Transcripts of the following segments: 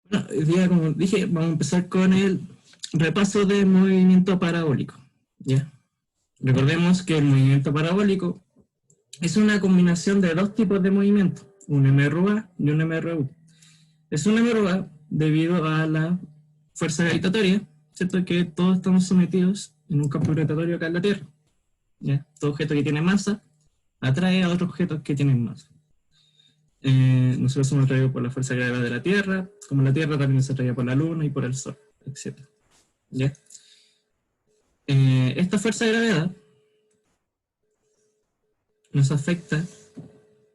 Bueno, hoy día, como dije, vamos a empezar con el repaso de movimiento parabólico. ¿Ya? Recordemos que el movimiento parabólico es una combinación de dos tipos de movimiento, un MRUA y un MRU. Es un MRUA debido a la fuerza gravitatoria, ¿cierto? Que todos estamos sometidos en un campo gravitatorio acá en la Tierra. ¿Ya? Todo objeto que tiene masa atrae a otros objetos que tienen masa. Nosotros somos atraídos por la fuerza de gravedad de la Tierra, como la Tierra también se atrae por la Luna y por el Sol, etc. ¿Ya? Esta fuerza de gravedad nos afecta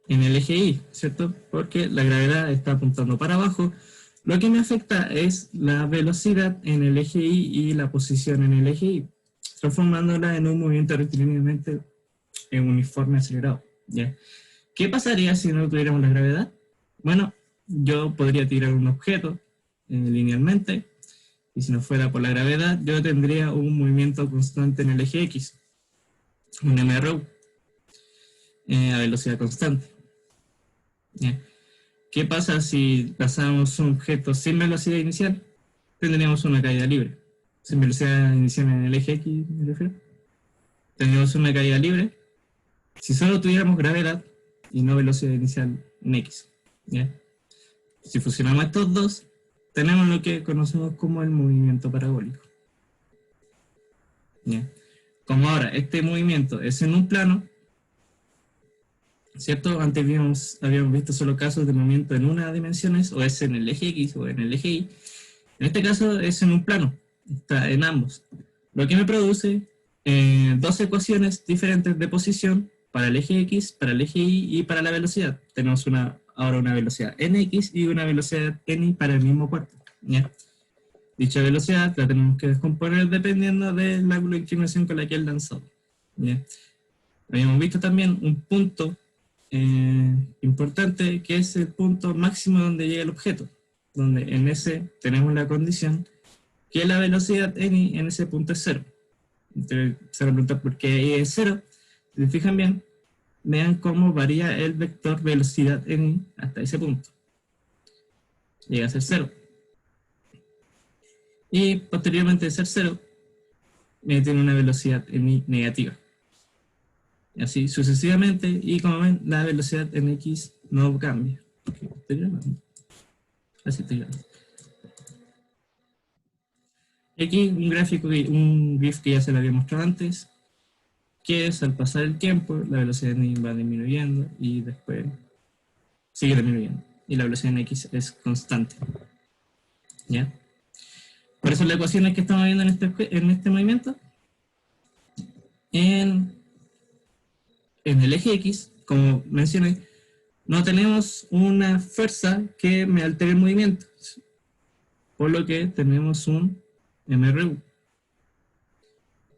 en el eje Y, ¿cierto? Porque la gravedad está apuntando para abajo. Lo que me afecta es la velocidad en el eje Y y la posición en el eje Y, transformándola en un movimiento rectilíneamente uniforme acelerado. ¿Ya? ¿Qué pasaría si no tuviéramos la gravedad? Bueno, yo podría tirar un objeto linealmente, y si no fuera por la gravedad, yo tendría un movimiento constante en el eje X, un MRU, a velocidad constante. ¿Ya? ¿Qué pasa si pasamos un objeto sin velocidad inicial? Tendríamos una caída libre. Sin velocidad inicial en el eje X, me refiero. Tendríamos una caída libre si solo tuviéramos gravedad y no velocidad inicial en X. ¿Ya? Si fusionamos estos dos, tenemos lo que conocemos como el movimiento parabólico. ¿Ya? Como ahora este movimiento es en un plano, ¿cierto? Antes habíamos visto solo casos de movimiento en una dimensión, o es en el eje X o en el eje Y. En este caso es en un plano, está en ambos. Lo que me produce dos ecuaciones diferentes de posición para el eje X, para el eje Y y para la velocidad. Tenemos ahora una velocidad nx y una velocidad ni para el mismo cuerpo. ¿Ya? Dicha velocidad la tenemos que descomponer dependiendo del ángulo de inclinación con la que es lanzado. ¿Ya? Habíamos visto también un punto importante, que es el punto máximo donde llega el objeto, donde en ese tenemos la condición que la velocidad n en ese punto es cero. Entonces se pregunta por qué es cero. Si se fijan bien, vean cómo varía el vector velocidad n hasta ese punto. Llega a ser cero. Y posteriormente de ser cero, tiene una velocidad n negativa. Y así sucesivamente, y como ven, la velocidad en x no cambia. Así estoy grabando. Aquí un gráfico, un GIF que ya se lo había mostrado antes, que es al pasar el tiempo, la velocidad n va disminuyendo y después sigue disminuyendo. Y la velocidad en x es constante. ¿Ya? Por eso la ecuación que estamos viendo en este movimiento, en el eje X, como mencioné, no tenemos una fuerza que me altere el movimiento, por lo que tenemos un MRU.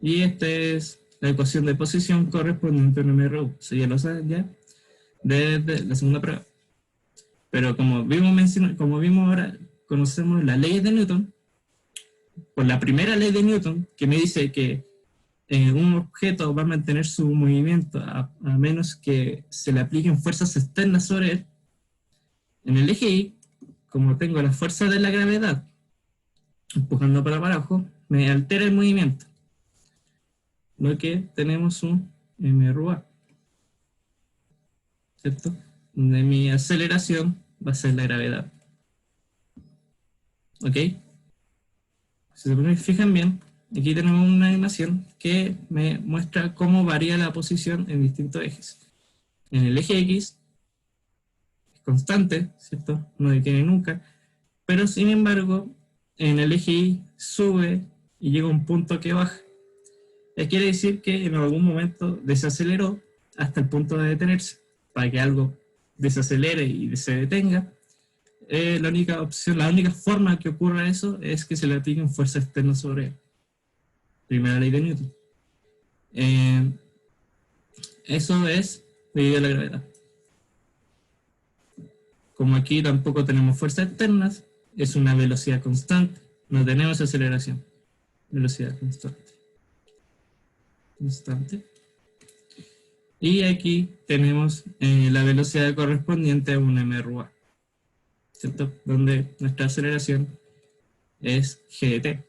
Y esta es la ecuación de posición correspondiente a un MRU. Eso ya lo saben ya desde la segunda prueba. Pero como vimos ahora, conocemos las leyes de Newton. Por la primera ley de Newton, que me dice que un objeto va a mantener su movimiento a menos que se le apliquen fuerzas externas sobre él. En el eje Y, como tengo la fuerza de la gravedad empujando para abajo, me altera el movimiento. Lo que tenemos un MRUA, ¿cierto? Donde mi aceleración va a ser la gravedad. ¿Ok? Si se fijan bien, aquí tenemos una animación que me muestra cómo varía la posición en distintos ejes. En el eje X es constante, ¿cierto? No detiene nunca. Pero sin embargo, en el eje Y sube y llega a un punto que baja. Quiere decir que en algún momento desaceleró hasta el punto de detenerse. Para que algo desacelere y se detenga, la única forma que ocurra eso es que se le apliquen fuerzas externas sobre él. Primera ley de Newton. Eso es debido a la gravedad. Como aquí tampoco tenemos fuerzas externas, es una velocidad constante. No tenemos aceleración. Velocidad constante. Y aquí tenemos la velocidad correspondiente a un MRUA. ¿cierto? Donde nuestra aceleración es g de t.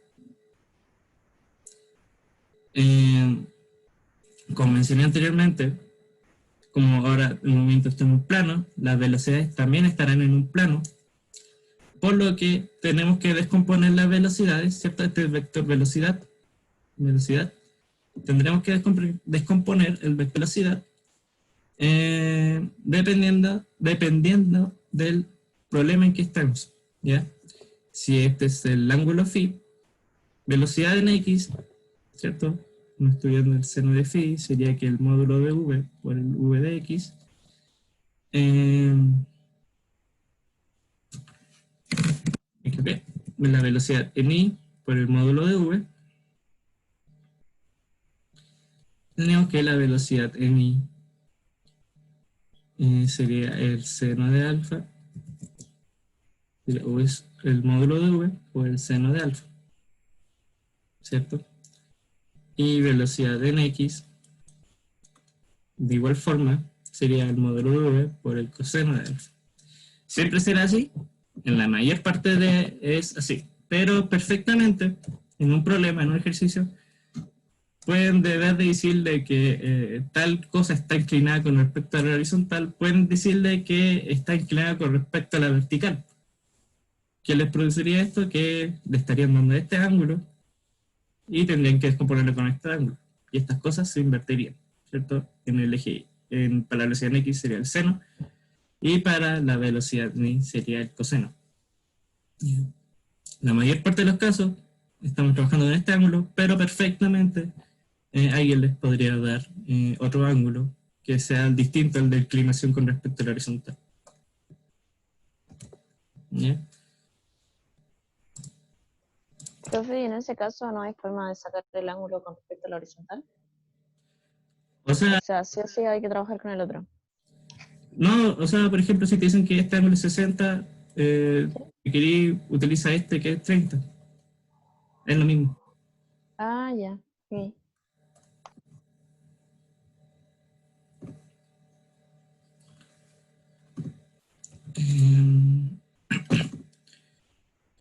Como mencioné anteriormente, como ahora el movimiento está en un plano, las velocidades también estarán en un plano, por lo que tenemos que descomponer las velocidades, ¿cierto? Este es el vector velocidad. Tendremos que descomponer el vector velocidad dependiendo del problema en que estamos, ¿ya? Si este es el ángulo phi, velocidad en x, ¿cierto? No estudiando el seno de phi, sería que el módulo de v por el v de x. La velocidad en i por el módulo de v. Tenemos que la velocidad en i sería el seno de alfa, o es el módulo de v por el seno de alfa, ¿cierto? Y velocidad en x, de igual forma, sería el módulo de v por el coseno de alfa. Siempre será así, en la mayor parte es así, pero perfectamente en un problema, en un ejercicio, pueden deber de decirle que tal cosa está inclinada con respecto a la horizontal, pueden decirle que está inclinada con respecto a la vertical. ¿Qué les produciría esto? Que le estarían dando este ángulo y tendrían que descomponerlo con este ángulo. Y estas cosas se invertirían, ¿cierto? En el eje Y. Para la velocidad en x sería el seno y para la velocidad en y sería el coseno. La mayor parte de los casos estamos trabajando en este ángulo, pero perfectamente alguien les podría dar otro ángulo que sea distinto al de inclinación con respecto a la horizontal. ¿Ya? Profe, ¿y en ese caso no hay forma de sacar el ángulo con respecto a la horizontal? O sea, Sí o sí hay que trabajar con el otro. no, o sea, por ejemplo, si te dicen que este ángulo es 60, ¿Sí? si querés, utiliza este que es 30. Es lo mismo. Ah, ya. Sí.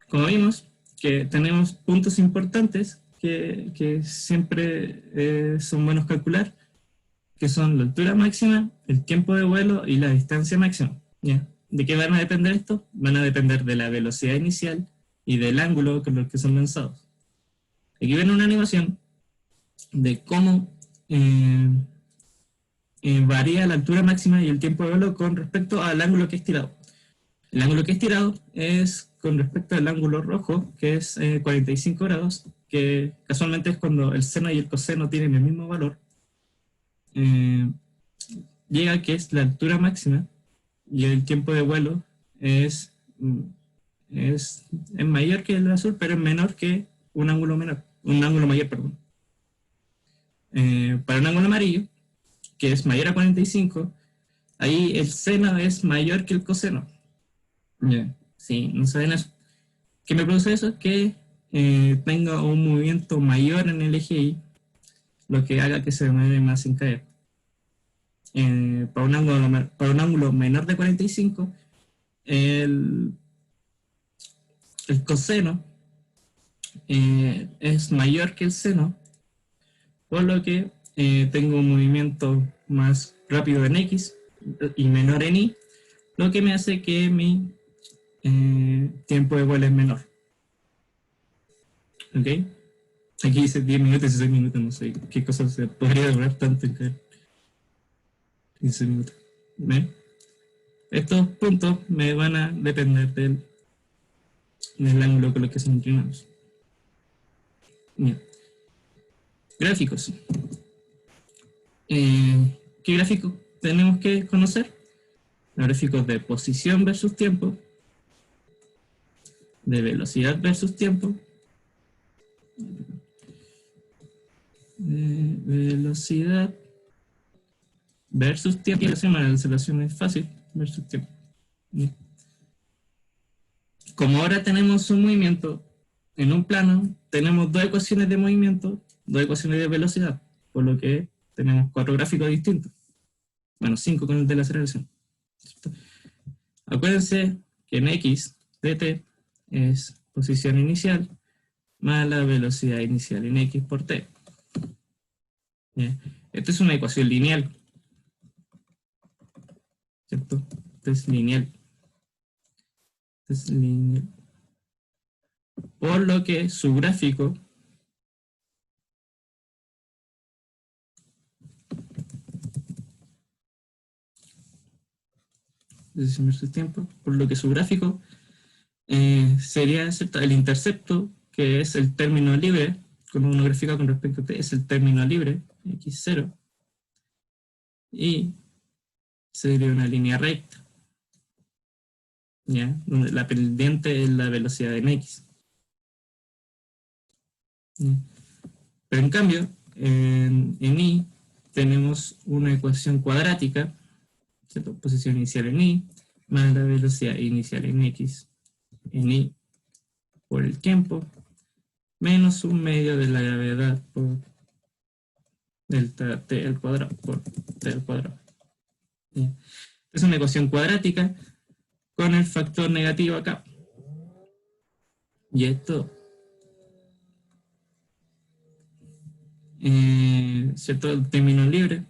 Como vimos, que tenemos puntos importantes que siempre son buenos calcular, que son la altura máxima, el tiempo de vuelo y la distancia máxima. ¿Ya? ¿De qué van a depender esto? Van a depender de la velocidad inicial y del ángulo con el que son lanzados. Aquí ven una animación de cómo varía la altura máxima y el tiempo de vuelo con respecto al ángulo que es tirado. El ángulo que es tirado es con respecto al ángulo rojo, que es 45 grados, que casualmente es cuando el seno y el coseno tienen el mismo valor. Llega que es la altura máxima y el tiempo de vuelo es mayor que el azul, pero es menor que un ángulo mayor, perdón. Para un ángulo amarillo, que es mayor a 45, ahí el seno es mayor que el coseno. Yeah. Sí, no saben eso. ¿Qué me produce eso? Que tenga un movimiento mayor en el eje Y, lo que haga que se mueva más sin caer. Para un ángulo menor de 45, el coseno es mayor que el seno, por lo que tengo un movimiento más rápido en X y menor en Y, lo que me hace que mi tiempo de vuelo es menor. ¿Ok? Aquí dice 10 minutos y 6 minutos, no sé qué cosa se podría demorar tanto en caer. 15 minutos. ¿Ven? Estos puntos me van a depender del ángulo con el que son inclinados. Bien. Gráficos. ¿Qué gráfico tenemos que conocer? Los gráficos de posición versus tiempo, de velocidad versus tiempo, velocidad versus tiempo. La aceleración es fácil, versus tiempo. Como ahora tenemos un movimiento en un plano, tenemos dos ecuaciones de movimiento, dos ecuaciones de velocidad, por lo que tenemos 4 gráficos distintos. Bueno, 5 con el de la aceleración. Acuérdense que en x de t es posición inicial más la velocidad inicial en x por t. ¿Ya? Esta es una ecuación lineal, ¿cierto? Esta es lineal. Esta es lineal. Por lo que su gráfico versus tiempo, por lo que su gráfico sería, ¿cierto?, el intercepto, que es el término libre, cuando uno grafica con respecto a t, es el término libre, x0, y sería una línea recta, ¿ya? Donde la pendiente es la velocidad en x. ¿Ya? Pero en cambio, en y tenemos una ecuación cuadrática, ¿cierto? Posición inicial en y, más la velocidad inicial en x, en y, por el tiempo, menos un medio de la gravedad por delta t al cuadrado, por t al cuadrado. ¿Ya? Es una ecuación cuadrática con el factor negativo acá. Y esto, ¿cierto? El término libre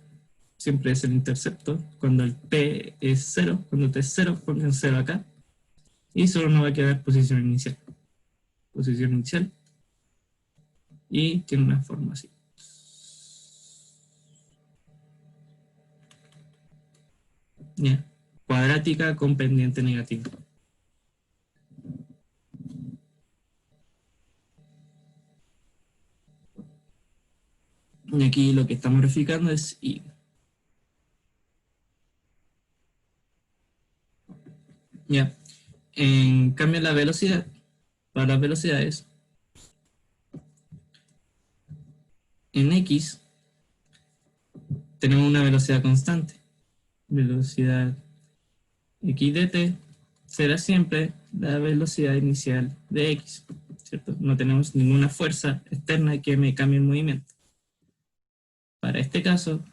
siempre es el intercepto. Cuando el t es 0, cuando t es 0, ponen 0 acá. Y solo nos va a quedar posición inicial. Posición inicial. Y tiene una forma así. ¿Ya? Cuadrática con pendiente negativa. Y aquí lo que estamos verificando es y. ¿Ya? En cambio la velocidad, para las velocidades, en x tenemos una velocidad constante. Velocidad x de t será siempre la velocidad inicial de x, ¿cierto? No tenemos ninguna fuerza externa que me cambie el movimiento. Para este caso,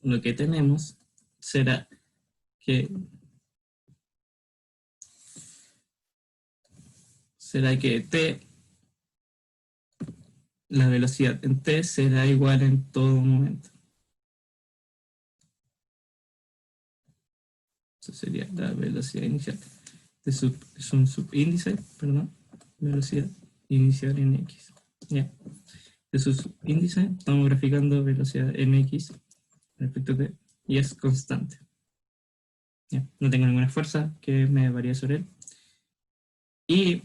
lo que tenemos será que t, la velocidad en t será igual en todo momento. Eso sería la velocidad inicial. Es un subíndice, perdón, velocidad inicial en x. ¿Ya? De su subíndice estamos graficando velocidad en x respecto a t y es constante. ¿Ya? No tengo ninguna fuerza que me varíe sobre él. Y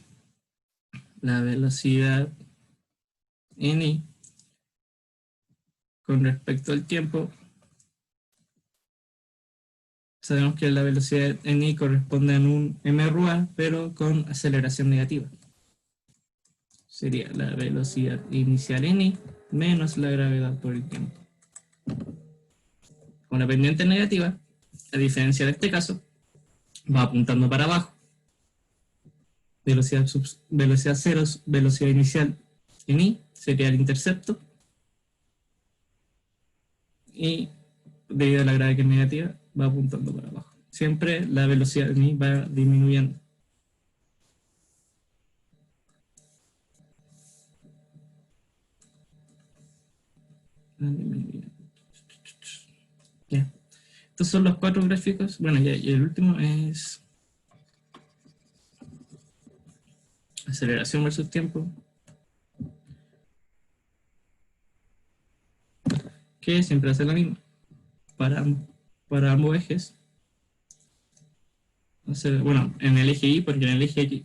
la velocidad en y con respecto al tiempo, sabemos que la velocidad en y corresponde a un mRUA, pero con aceleración negativa. Sería la velocidad inicial en y menos la gravedad por el tiempo. Con la pendiente negativa, a diferencia de este caso, va apuntando para abajo. Velocidad 0, velocidad inicial en y, sería el intercepto. Y debido a la gravedad que es negativa, va apuntando para abajo. Siempre la velocidad en y va disminuyendo. Ya. Estos son los 4 gráficos. Bueno, y el último es aceleración versus tiempo, que siempre hace lo mismo para ambos ejes. Bueno, en el eje Y, porque en el eje X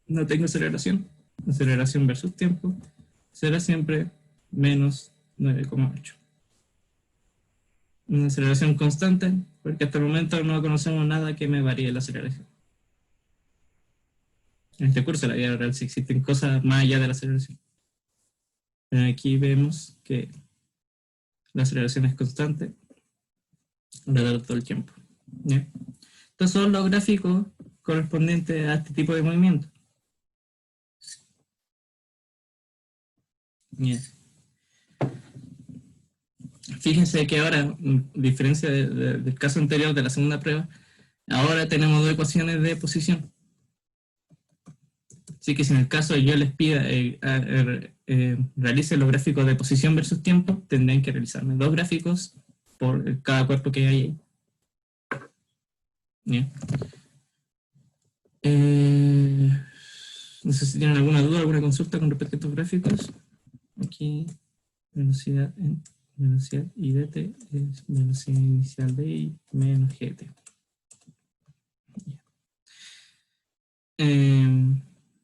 no tengo aceleración versus tiempo será siempre menos 9,8. Una aceleración constante, porque hasta el momento no conocemos nada que me varíe la aceleración. En este curso de la vida real sí existen cosas más allá de la aceleración. Pero aquí vemos que la aceleración es constante alrededor de todo el tiempo. ¿Ya? Estos son los gráficos correspondientes a este tipo de movimiento. ¿Ya? Fíjense que ahora, en diferencia del caso anterior de la segunda prueba, Ahora tenemos dos ecuaciones de posición. Así que si en el caso yo les pida realicen los gráficos de posición versus tiempo, tendrían que realizarme dos gráficos por cada cuerpo que hay ahí. Bien. No sé si tienen alguna duda, alguna consulta con respecto a estos gráficos. Aquí, velocidad y dt es velocidad inicial de I menos gt.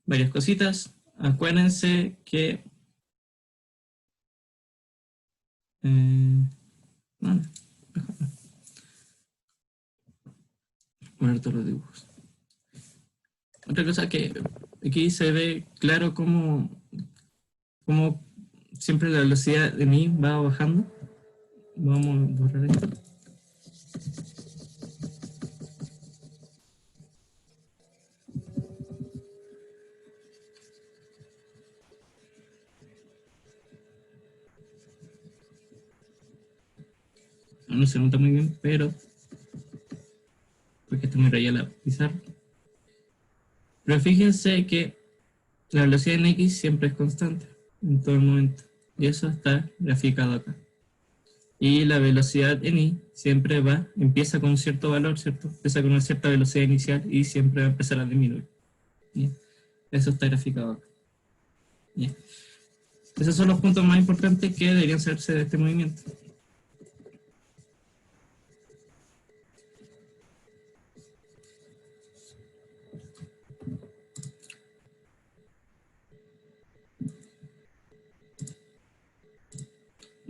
Varias cositas. Acuérdense que bueno, mejor no. Poner todos los dibujos. Otra cosa que aquí se ve claro cómo siempre la velocidad de mi va bajando. Vamos a borrar esto. No se nota muy bien, pero porque está muy rayada la pizarra. Pero fíjense que la velocidad en X siempre es constante en todo el momento. Y eso está graficado acá. Y la velocidad en I siempre empieza con un cierto valor, ¿cierto? Empieza con una cierta velocidad inicial y siempre va a empezar a disminuir. ¿Bien? Eso está graficado acá. ¿Bien? Esos son los puntos más importantes que deberían saberse de este movimiento.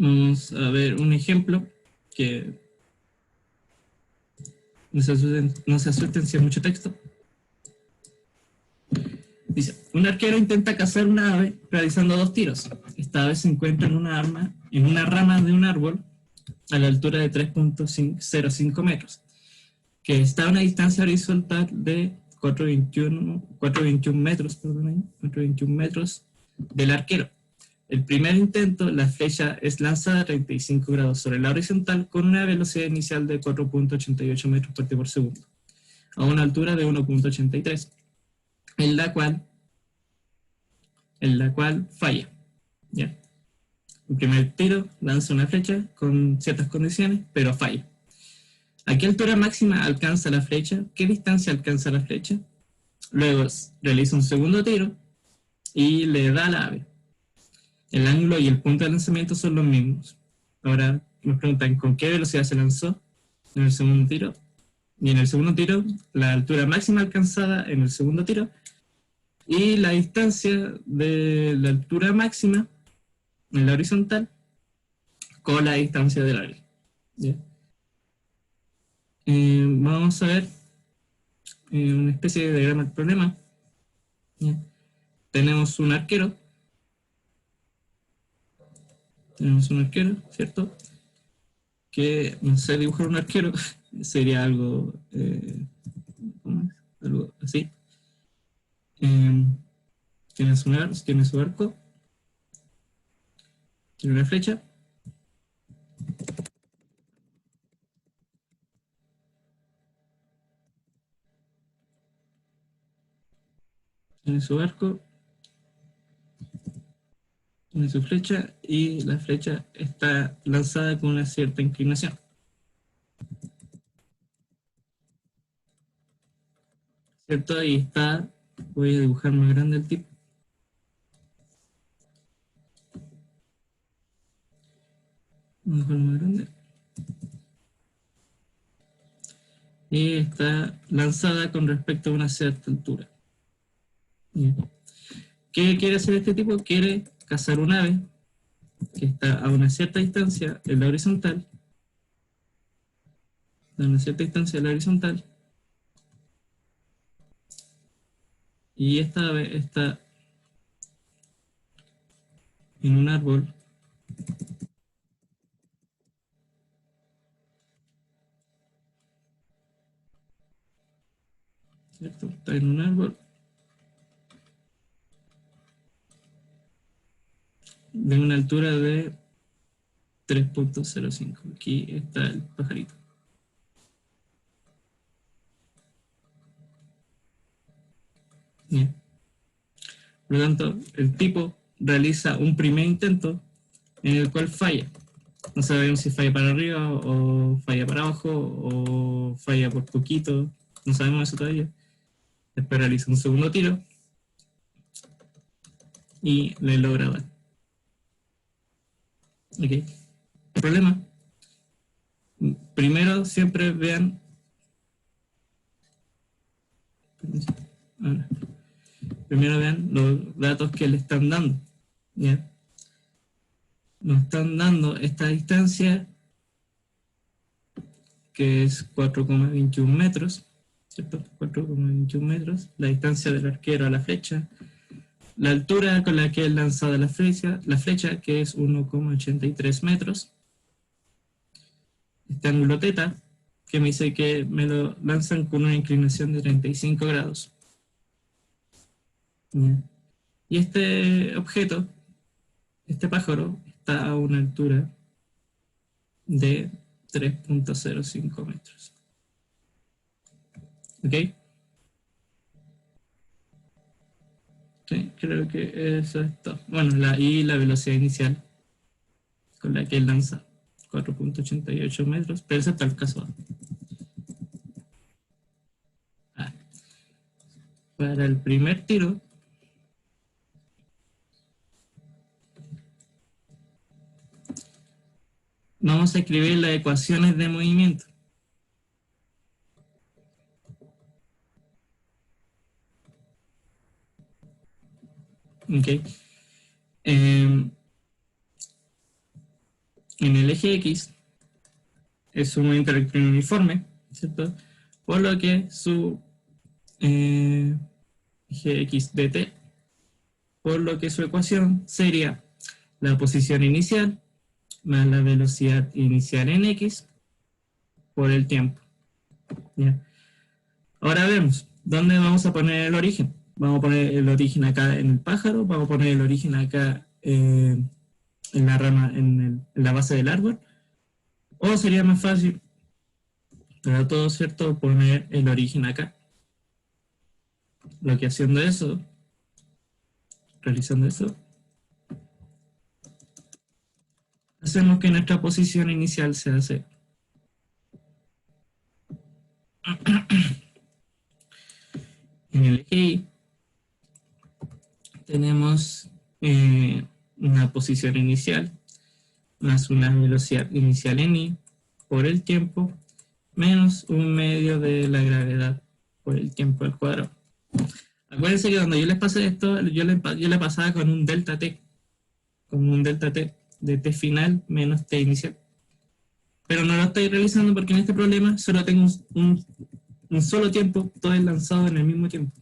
Vamos a ver un ejemplo que no se asusten si hay mucho texto. Dice, un arquero intenta cazar una ave realizando dos tiros. Esta ave se encuentra en una rama de un árbol a la altura de 3.05 metros, que está a una distancia horizontal de 421 metros, 421 metros del arquero. El primer intento, la flecha es lanzada a 35 grados sobre la horizontal con una velocidad inicial de 4.88 metros por segundo, a una altura de 1.83, en la cual falla. ¿Ya? El primer tiro lanza una flecha con ciertas condiciones, pero falla. ¿A qué altura máxima alcanza la flecha? ¿Qué distancia alcanza la flecha? Luego realiza un segundo tiro y le da al ave. El ángulo y el punto de lanzamiento son los mismos. Ahora nos preguntan con qué velocidad se lanzó en el segundo tiro. Y en el segundo tiro, la altura máxima alcanzada en el segundo tiro y la distancia de la altura máxima en la horizontal con la distancia del área. ¿Ya? Vamos a ver una especie de diagrama del problema. ¿Ya? Tenemos un arquero, ¿cierto? Que, no sé, dibujar un arquero sería algo, algo así. Tiene su arco, tiene una flecha, tiene su arco, tiene su flecha y la flecha está lanzada con una cierta inclinación. ¿Cierto? Ahí está, voy a dibujar más grande el tipo. Voy a dibujar más grande. Y está lanzada con respecto a una cierta altura. Bien. ¿Qué quiere hacer este tipo? Quiere cazar un ave que está a una cierta distancia en la horizontal, y esta ave está en un árbol, ¿cierto? Está en un árbol de una altura de 3.05. Aquí está el pajarito. ¿Ya? Por lo tanto, el tipo realiza un primer intento en el cual falla. No sabemos si falla para arriba o falla para abajo o falla por poquito. No sabemos eso todavía. Después realiza un segundo tiro y le logra dar. Ok. El problema. Primero siempre vean. Primero vean los datos que le están dando. ¿Ya? Nos están dando esta distancia que es 4,21 metros, ¿cierto? 4,21 metros, la distancia del arquero a la flecha, la altura con la que es lanzada la flecha que es 1,83 metros, este ángulo teta, que me dice que me lo lanzan con una inclinación de 35 grados. Y este objeto, este pájaro, está a una altura de 3,05 metros. ¿Ok? Sí, creo que eso es todo. Bueno, y la velocidad inicial con la que él lanza 4,88 metros, pero ese está el caso A. Para el primer tiro, vamos a escribir las ecuaciones de movimiento. ¿Ok? En el eje X es un movimiento rectilíneo uniforme, ¿cierto? Por lo que su eje X dt, por lo que su ecuación sería la posición inicial más la velocidad inicial en X por el tiempo. ¿Ya? Ahora vemos, ¿dónde vamos a poner el origen? Vamos a poner el origen acá en el pájaro, vamos a poner el origen acá en la rama, en la base del árbol, o sería más fácil para todo, ¿cierto?, poner el origen acá. Lo que haciendo eso, realizando eso, hacemos que nuestra posición inicial sea 0. En el eje Y tenemos una posición inicial más una velocidad inicial en I por el tiempo menos un medio de la gravedad por el tiempo al cuadrado. Acuérdense que cuando yo les pasé esto, yo le pasaba con un delta t, de t final menos t inicial. Pero no lo estoy realizando porque en este problema solo tengo un solo tiempo, todo es lanzado en el mismo tiempo.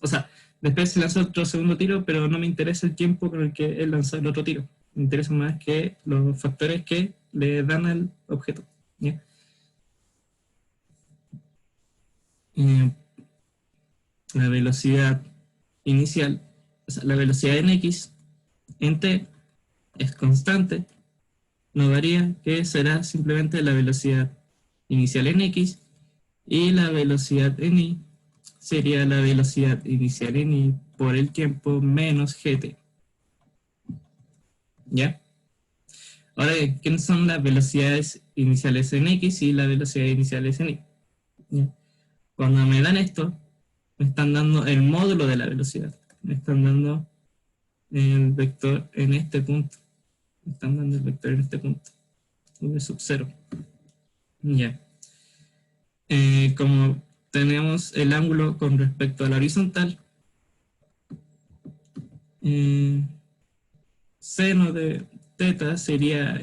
O sea, después se lanza otro segundo tiro, pero no me interesa el tiempo con el que él lanza el otro tiro. Me interesa más que los factores que le dan al objeto. ¿Ya? La velocidad inicial, o sea, la velocidad en X, en T, es constante, no varía, que será simplemente la velocidad inicial en X, y la velocidad en Y sería la velocidad inicial en Y por el tiempo menos gt. ¿Ya? Ahora, ¿quiénes son las velocidades iniciales en X y las velocidades iniciales en Y? ¿Ya? Cuando me dan esto, me están dando el módulo de la velocidad. Me están dando el vector en este punto. Me están dando el vector en este punto. V sub 0. Ya. Como tenemos el ángulo con respecto a la horizontal, seno de teta sería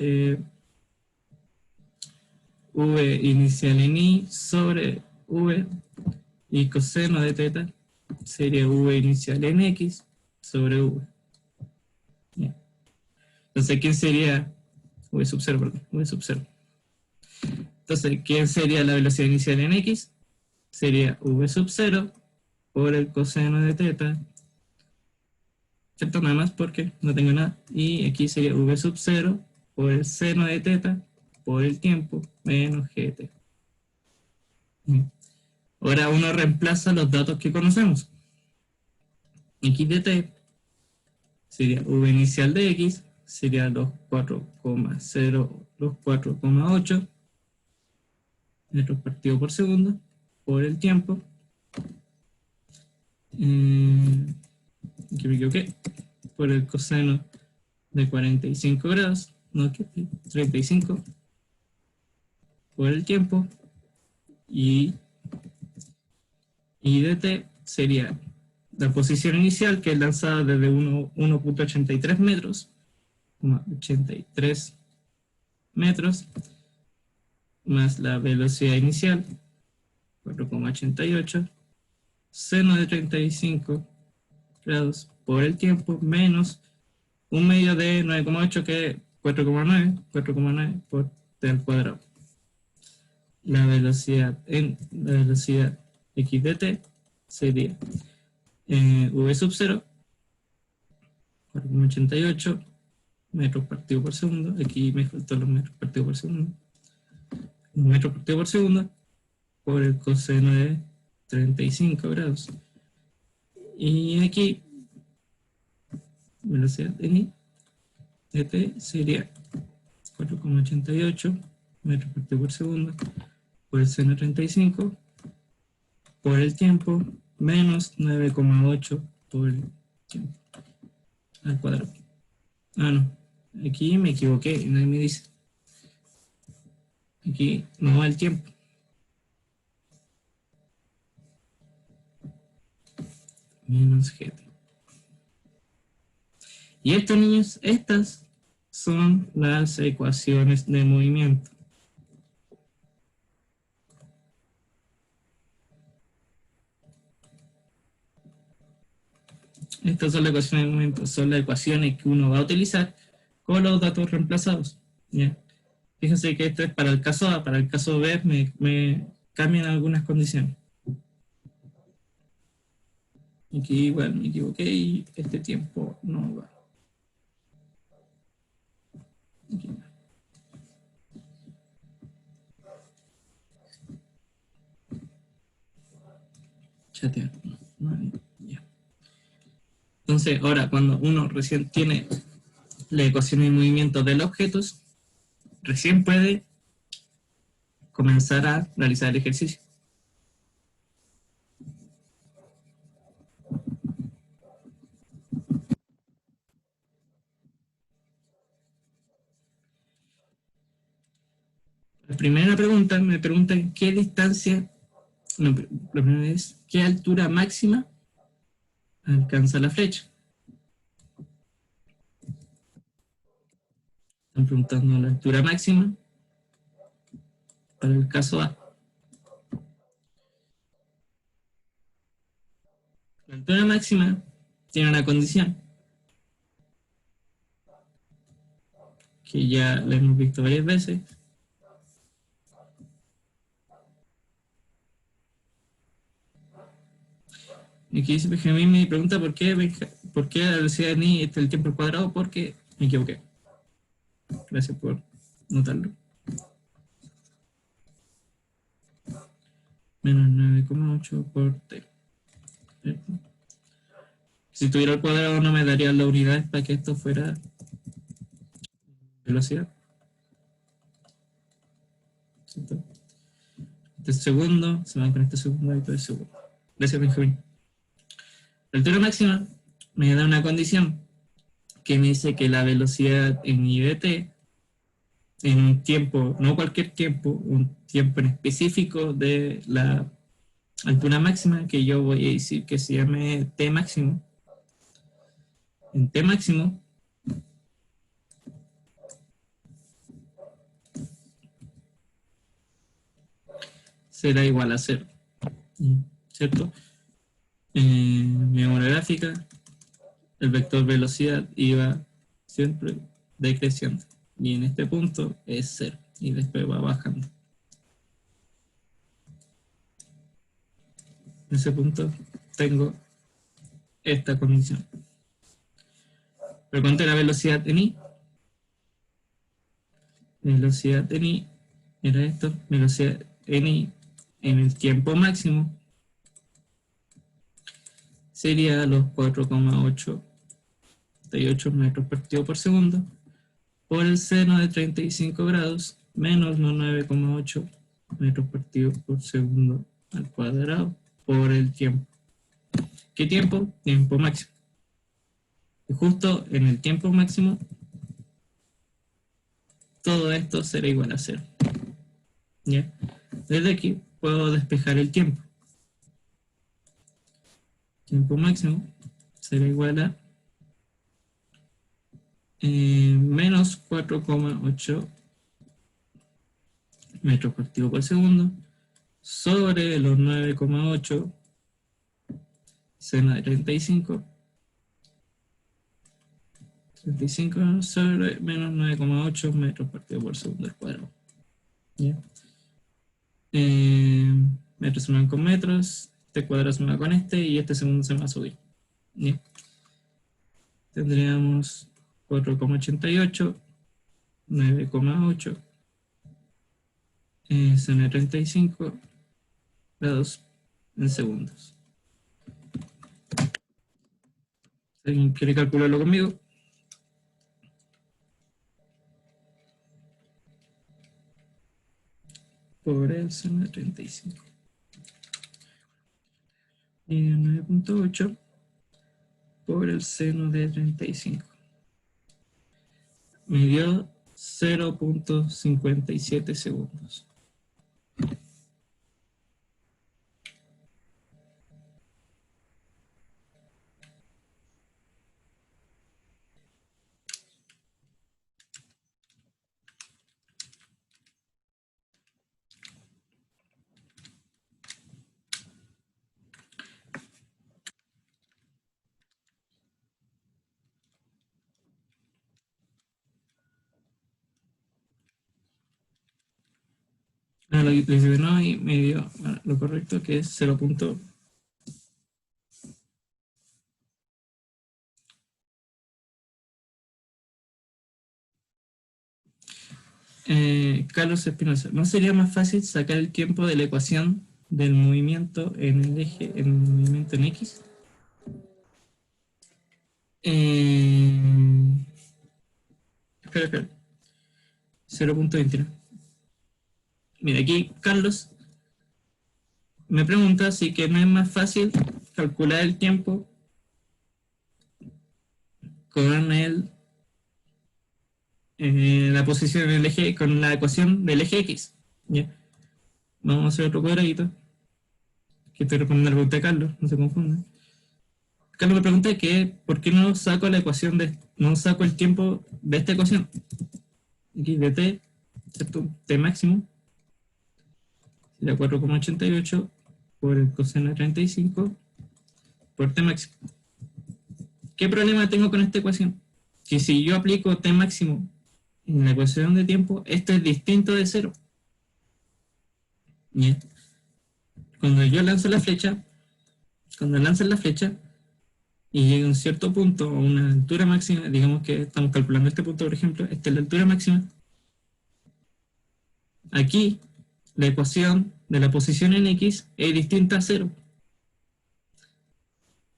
V inicial en Y sobre V, y coseno de teta sería V inicial en X sobre V. Yeah. Entonces, ¿quién sería V sub 0? Perdón, V sub 0. Entonces, ¿quién sería la velocidad inicial en X? Sería V sub 0 por el coseno de teta, ¿cierto? Nada más porque no tengo nada. Y aquí sería V sub 0 por el seno de teta por el tiempo menos gt. Ahora uno reemplaza los datos que conocemos. x de t sería v inicial de x, sería los 4,8 metros partido por segundo por el tiempo. Aquí me equivoqué, por el coseno de 45 grados, no, 35 por el tiempo, y de t sería la posición inicial, que es lanzada desde 1.83 metros, 83 metros, más la velocidad inicial, 4,88, seno de 35 grados por el tiempo, menos un medio de 9,8, que es 4,9 por t al cuadrado. La velocidad x de t sería v sub 0, 4,88 metros partido por segundo. Aquí me faltó los metros partido por segundo. Metros partido por segundo por el coseno de 35 grados. Y aquí, velocidad n de t sería 4,88 metros partido por segundo por el seno de 35 por el tiempo, menos 9,8 por el tiempo al cuadrado. Ah, no, aquí me equivoqué, nadie me dice. Aquí no va el tiempo. Menos gt. Y estos, niños, estas son las ecuaciones de movimiento. Estas son las ecuaciones de movimiento, son las ecuaciones que uno va a utilizar con los datos reemplazados. ¿Ya? Fíjense que esto es para el caso A, para el caso B me cambian algunas condiciones. Aquí igual me equivoqué y este tiempo no va. Aquí va. Chatear. Ya. Entonces, ahora cuando uno recién tiene la ecuación de movimiento del objeto, recién puede comenzar a realizar el ejercicio. La primera pregunta me preguntan qué distancia, no, la primera es qué altura máxima alcanza la flecha. Están preguntando la altura máxima para el caso A. La altura máxima tiene una condición que ya la hemos visto varias veces. Y aquí dice Benjamín, me pregunta por qué la velocidad de ni está el tiempo al cuadrado, porque me equivoqué. Gracias por notarlo. Menos 9,8 por t. ¿Cierto? Si tuviera el cuadrado no me daría la unidad para que esto fuera velocidad. ¿Cierto? Este segundo, se va con este segundo y todo el segundo. Gracias, Benjamín. La altura máxima me da una condición que me dice que la velocidad en i de t en un tiempo, no cualquier tiempo, un tiempo en específico de la altura máxima, que yo voy a decir que se llame t máximo. En t máximo será igual a 0, ¿cierto? Memoria gráfica, el vector velocidad iba siempre decreciendo, y en este punto es 0, y después va bajando. En ese punto tengo esta condición. Pero ¿cuánto es la velocidad en i? Velocidad en i era esto, velocidad en i en el tiempo máximo sería los 4,88 metros partido por segundo por el seno de 35 grados menos los 9,8 metros partido por segundo al cuadrado por el tiempo. ¿Qué tiempo? Tiempo máximo. Y justo en el tiempo máximo, todo esto será igual a 0. ¿Ya? Desde aquí puedo despejar el tiempo. Tiempo máximo será igual a menos 4,8 metros partido por segundo sobre los 9,8 seno de 35 sobre menos 9,8 metros partido por segundo al cuadrado. ¿Ya? Metros se me van con metros, este cuadrado se me va con este y este segundo se me va a subir. ¿Ya? Tendríamos 4,88, 9,8 seno de 35 grados en segundos. ¿Alguien quiere calcularlo conmigo? Por el seno de 35. Y 9,8 por el seno de 35. Me dio 0,57 segundos. Lo hice no y me dio lo correcto, que es 0. Carlos Espinosa, ¿no sería más fácil sacar el tiempo de la ecuación del movimiento en el eje, en el movimiento en X? Espera. 0,29. Mira, aquí Carlos me pregunta si que no es más fácil calcular el tiempo con la posición del eje, con la ecuación del eje X. ¿Ya? Vamos a hacer otro cuadradito. Que estoy respondiendo la pregunta de Carlos, no se confundan. Carlos me pregunta que por qué no saco la ecuación no saco el tiempo de esta ecuación. X de t, ¿cierto? T máximo sería 4,88 por el coseno de 35 por t máximo. ¿Qué problema tengo con esta ecuación? Que si yo aplico t máximo en la ecuación de tiempo, esto es distinto de 0. ¿Ya? Cuando yo lanzo la flecha, y llega a un cierto punto, a una altura máxima, digamos que estamos calculando este punto, por ejemplo, esta es la altura máxima. Aquí, la ecuación de la posición en X es distinta a 0.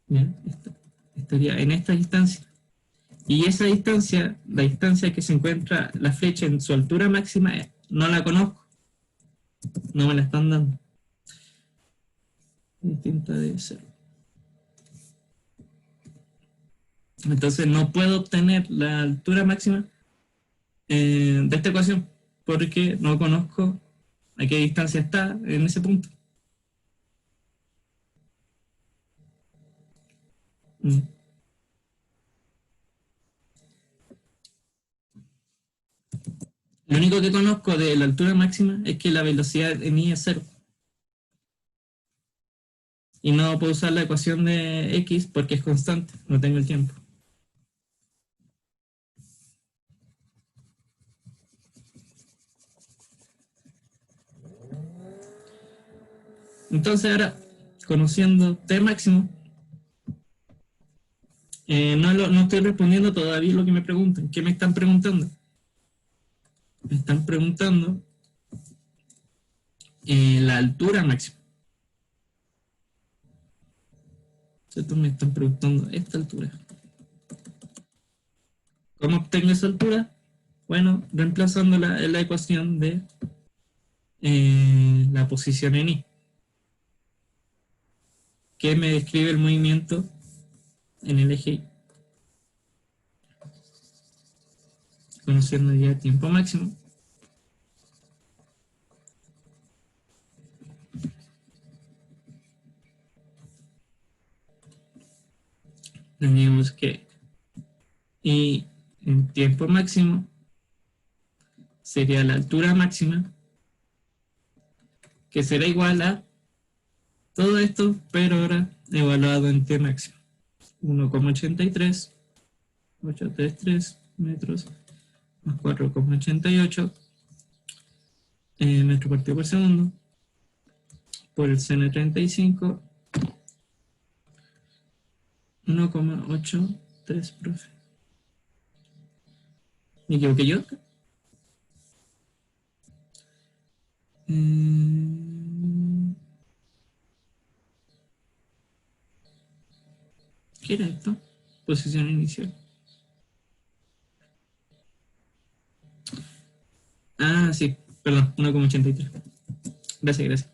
¿Ya? Estaría en esta distancia. Y esa distancia, la distancia que se encuentra la flecha en su altura máxima, no la conozco. No me la están dando. Distinta de 0. Entonces no puedo obtener la altura máxima de esta ecuación porque no conozco a qué distancia está en ese punto. Lo único que conozco de la altura máxima es que la velocidad en I es 0. Y no puedo usar la ecuación de X porque es constante, no tengo el tiempo. Entonces ahora, conociendo T máximo, no estoy respondiendo todavía lo que me preguntan. ¿Qué me están preguntando? Me están preguntando la altura máxima. ¿cierto? Me están preguntando esta altura. ¿Cómo obtengo esa altura? Bueno, reemplazándola en la ecuación de la posición en I, que me describe el movimiento en el eje I, conociendo ya el tiempo máximo. Tenemos que I en tiempo máximo sería la altura máxima, que será igual a todo esto, pero ahora evaluado en T máximo. 1,833 metros más 4,88 metros partido por segundo por el seno de 35, 1,83, profe. ¿Me equivoqué yo? ¿Qué era esto? Posición inicial. Ah, sí, perdón, 1,83. Gracias, gracias.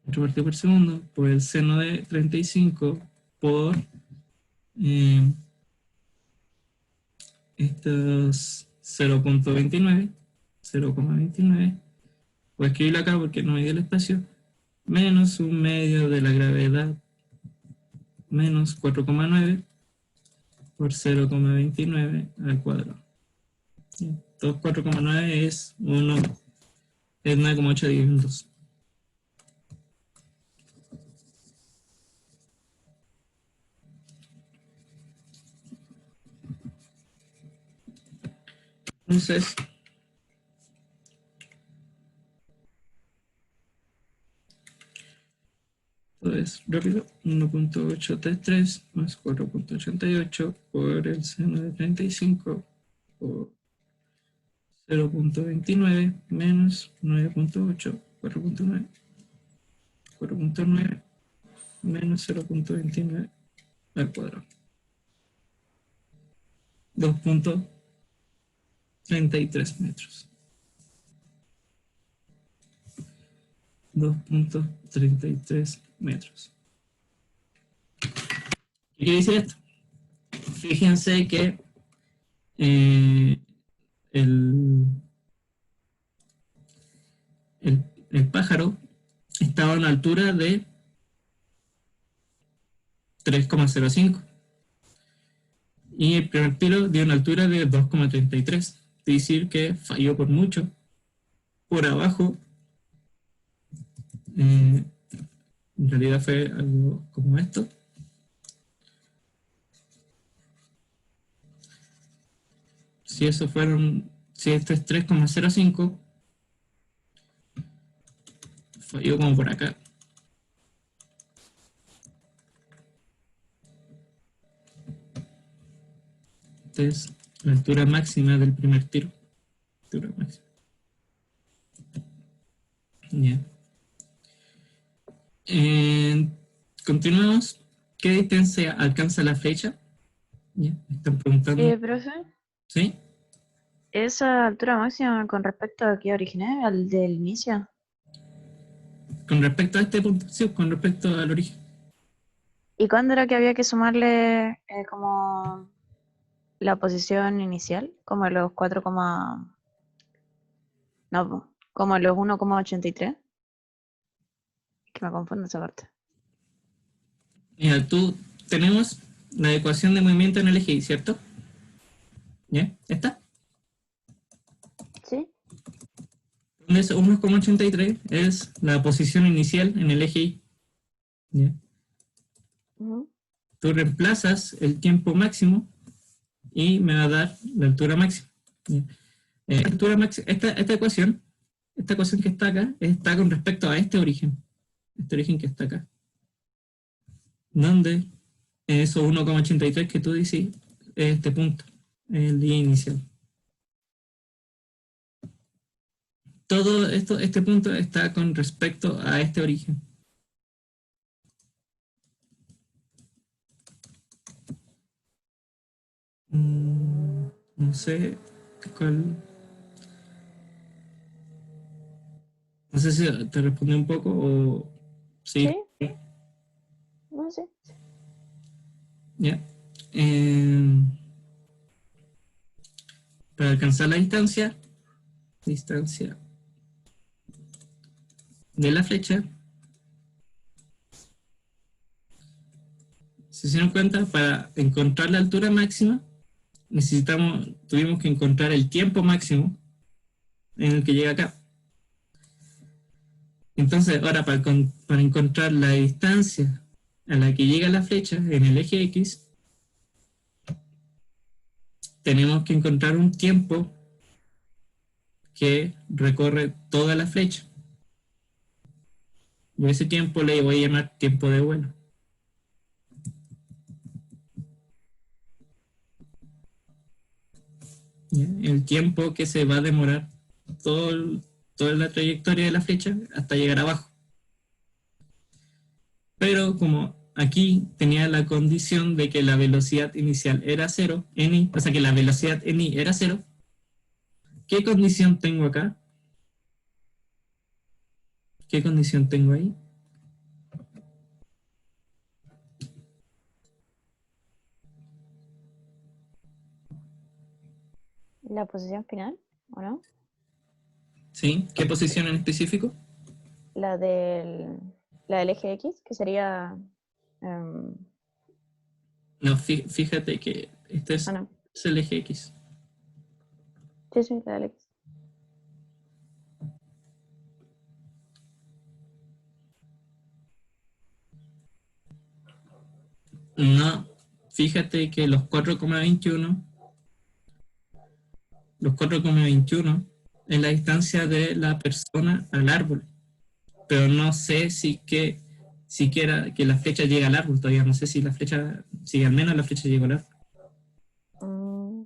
Metro partido por segundo por el seno de 35 por estos 0,29, voy a escribirlo acá porque no me dio el espacio, menos un medio de la gravedad, menos 4,9 por 0,29 al cuadrado. Entonces 4,9 es 9,8 Entonces, entonces, rápido, 1,833 más 4,88 por el seno de 35 por 0,29 menos 9,8, 4,9 menos 0,29 al cuadrado. 2,33 metros. 2,33 metros. ¿Qué quiere decir esto? Fíjense que el pájaro estaba a una altura de 3,05 y el primer tiro dio una altura de 2,33, es decir que falló por mucho por abajo. En realidad fue algo como esto. Si esto es 3,05, falló como por acá. Esta es la altura máxima del primer tiro. Altura máxima. Ya. Continuamos. ¿Qué distancia alcanza la flecha? Ya, me están preguntando. Profe, ¿Sí? ¿esa altura máxima con respecto a qué originé? ¿Al del inicio? Con respecto a este punto, sí, con respecto al origen. ¿Y cuándo era que había que sumarle como la posición inicial? Como los 4, no, como los 1,83. Que me confundo esa parte. Mira, tenemos la ecuación de movimiento en el eje Y, ¿cierto? ¿Ya? ¿Está? ¿Sí? Donde es 1,83 es la posición inicial en el eje Y. ¿Ya? Tú reemplazas el tiempo máximo y me va a dar la altura máxima. ¿Ya? Esta ecuación que está acá, está con respecto a este origen que está acá. Donde esos 1,83 que tú dices, este punto, el día inicial. todo esto, este punto está con respecto a este origen. No sé cuál. No sé si te respondí un poco o Sí, sí. no sé. Ya. Para alcanzar la distancia de la flecha, si se dan cuenta, para encontrar la altura máxima, tuvimos que encontrar el tiempo máximo en el que llega acá. Entonces, ahora para encontrar la distancia a la que llega la flecha en el eje X, tenemos que encontrar un tiempo que recorre toda la flecha. Y ese tiempo le voy a llamar tiempo de vuelo. ¿Ya? El tiempo que se va a demorar toda la trayectoria de la flecha hasta llegar abajo. Pero como aquí tenía la condición de que la velocidad inicial era cero, n, o sea que la velocidad n era cero, ¿qué condición tengo acá? ¿Qué condición tengo ahí? La posición final, ¿o no? ¿Sí? ¿Qué posición en específico? La del, la del eje X, que sería... em, No, fíjate que este no. es el eje X. Sí, sí, la del X. No, fíjate que los 4,21 es la distancia de la persona al árbol. Pero no sé siquiera que la flecha llega al árbol todavía. No sé si si al menos la flecha llegó al árbol. Mm,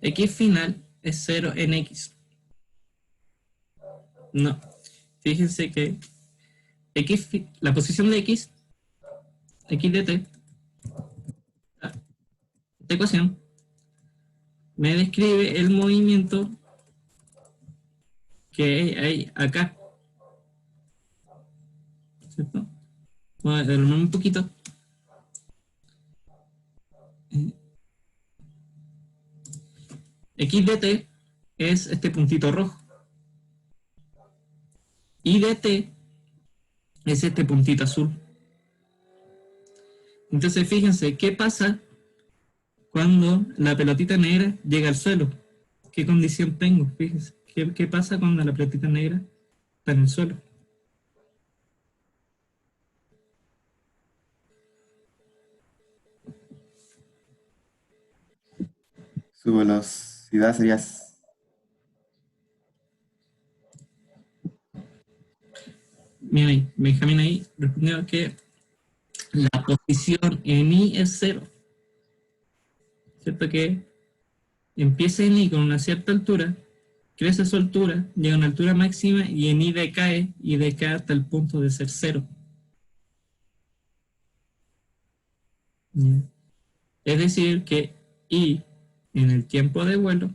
X final es 0 en X. No. Fíjense que la posición de X de T, esta ecuación, me describe el movimiento que hay acá. ¿Cierto? Voy a derramar un poquito. X de T es este puntito rojo. Y de T es este puntito azul. Entonces fíjense, ¿qué pasa cuando la pelotita negra llega al suelo? ¿Qué condición tengo? Fíjense, ¿qué pasa cuando la pelotita negra está en el suelo? Su velocidad sería... Mira ahí, Benjamín ahí respondió que la posición en I es cero. ¿Cierto? Que empieza en I con una cierta altura, crece su altura, llega a una altura máxima y en I decae hasta el punto de ser cero. ¿Ya? Es decir, que I en el tiempo de vuelo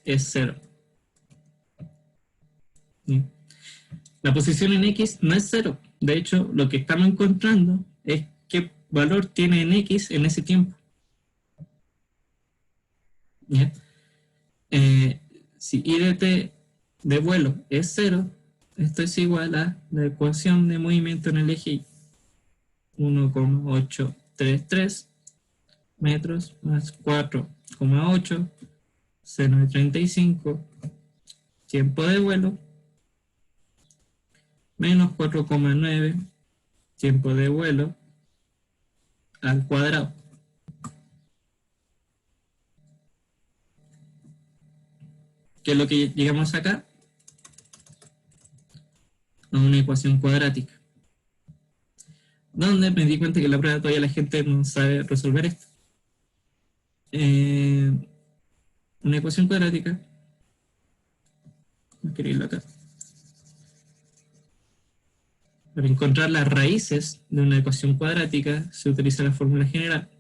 es cero. ¿Ya? La posición en X no es cero. De hecho, lo que estamos encontrando es qué valor tiene en X en ese tiempo. ¿Ya? Si I de t de vuelo es cero, esto es igual a la ecuación de movimiento en el eje Y. 1,833 metros más 4,8 seno de 35 tiempo de vuelo menos 4,9 tiempo de vuelo al cuadrado. ¿Qué es lo que llegamos acá? A una ecuación cuadrática. donde me di cuenta que en la prueba todavía la gente no sabe resolver esto. Una ecuación cuadrática, no quiero irlo acá, para encontrar las raíces de una ecuación cuadrática se utiliza la fórmula general.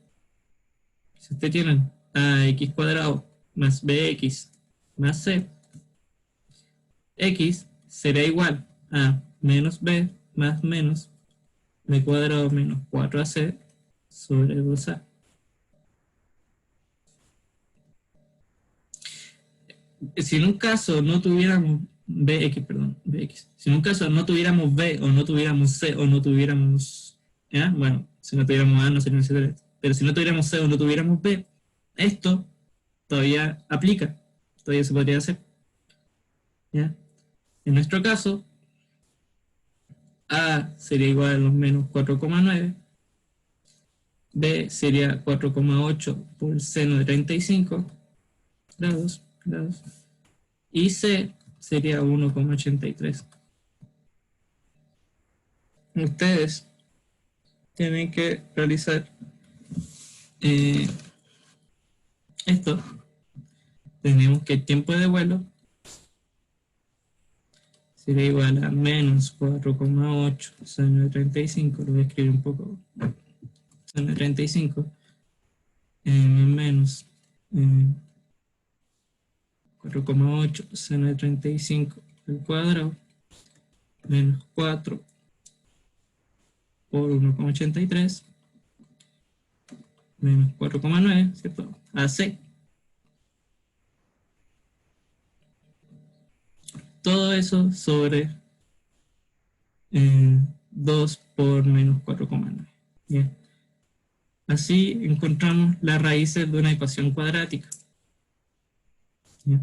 Si ustedes tienen ax cuadrado más bx más c, x será igual a menos b más menos b cuadrado menos 4ac sobre 2a. Si en un caso no tuviéramos bx, si en un caso no tuviéramos b o no tuviéramos c o no tuviéramos, ¿ya? Bueno, si no tuviéramos a no sería necesario, pero si no tuviéramos c o no tuviéramos b, esto todavía aplica, todavía se podría hacer, ¿ya? En nuestro caso, a sería igual a los menos 4,9, b sería 4,8 por el seno de 35 grados, y c sería 1,83. Ustedes tienen que realizar esto. Tenemos que el tiempo de vuelo sería igual a menos 4,8 seno de 35, lo voy a escribir un poco, seno de 35, menos 4,8 seno de 35 al cuadrado, menos 4 por 1,83, menos 4,9, ¿cierto? AC. Todo eso sobre 2 por menos 4,9. Bien. Así encontramos las raíces de una ecuación cuadrática. ¿Ya?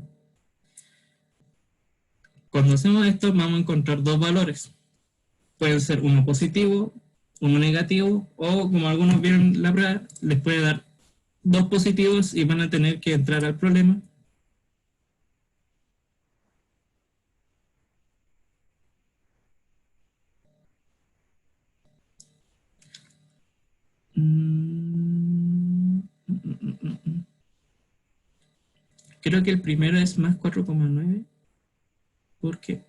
Cuando hacemos esto vamos a encontrar dos valores. Pueden ser uno positivo, uno negativo, o como algunos vieron la prueba, les puede dar dos positivos y van a tener que entrar al problema. Creo que el primero es más 4,9. ¿Por qué?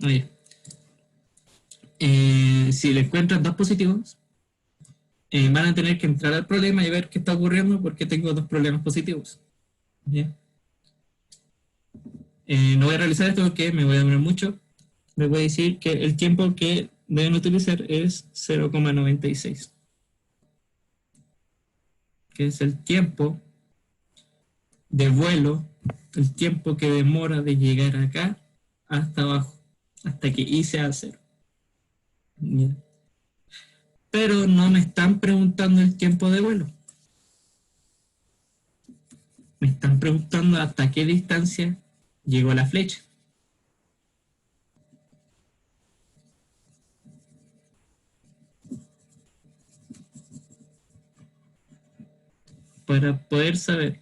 Oye, si le encuentran dos positivos, van a tener que entrar al problema y ver qué está ocurriendo porque tengo dos problemas positivos. ¿Bien? No voy a realizar esto porque me voy a demorar mucho. Les voy a decir que el tiempo que deben utilizar es 0,96, que es el tiempo de vuelo, el tiempo que demora de llegar acá hasta abajo, hasta que I sea 0. Bien. Pero no me están preguntando el tiempo de vuelo. Me están preguntando hasta qué distancia llegó la flecha. Para poder saber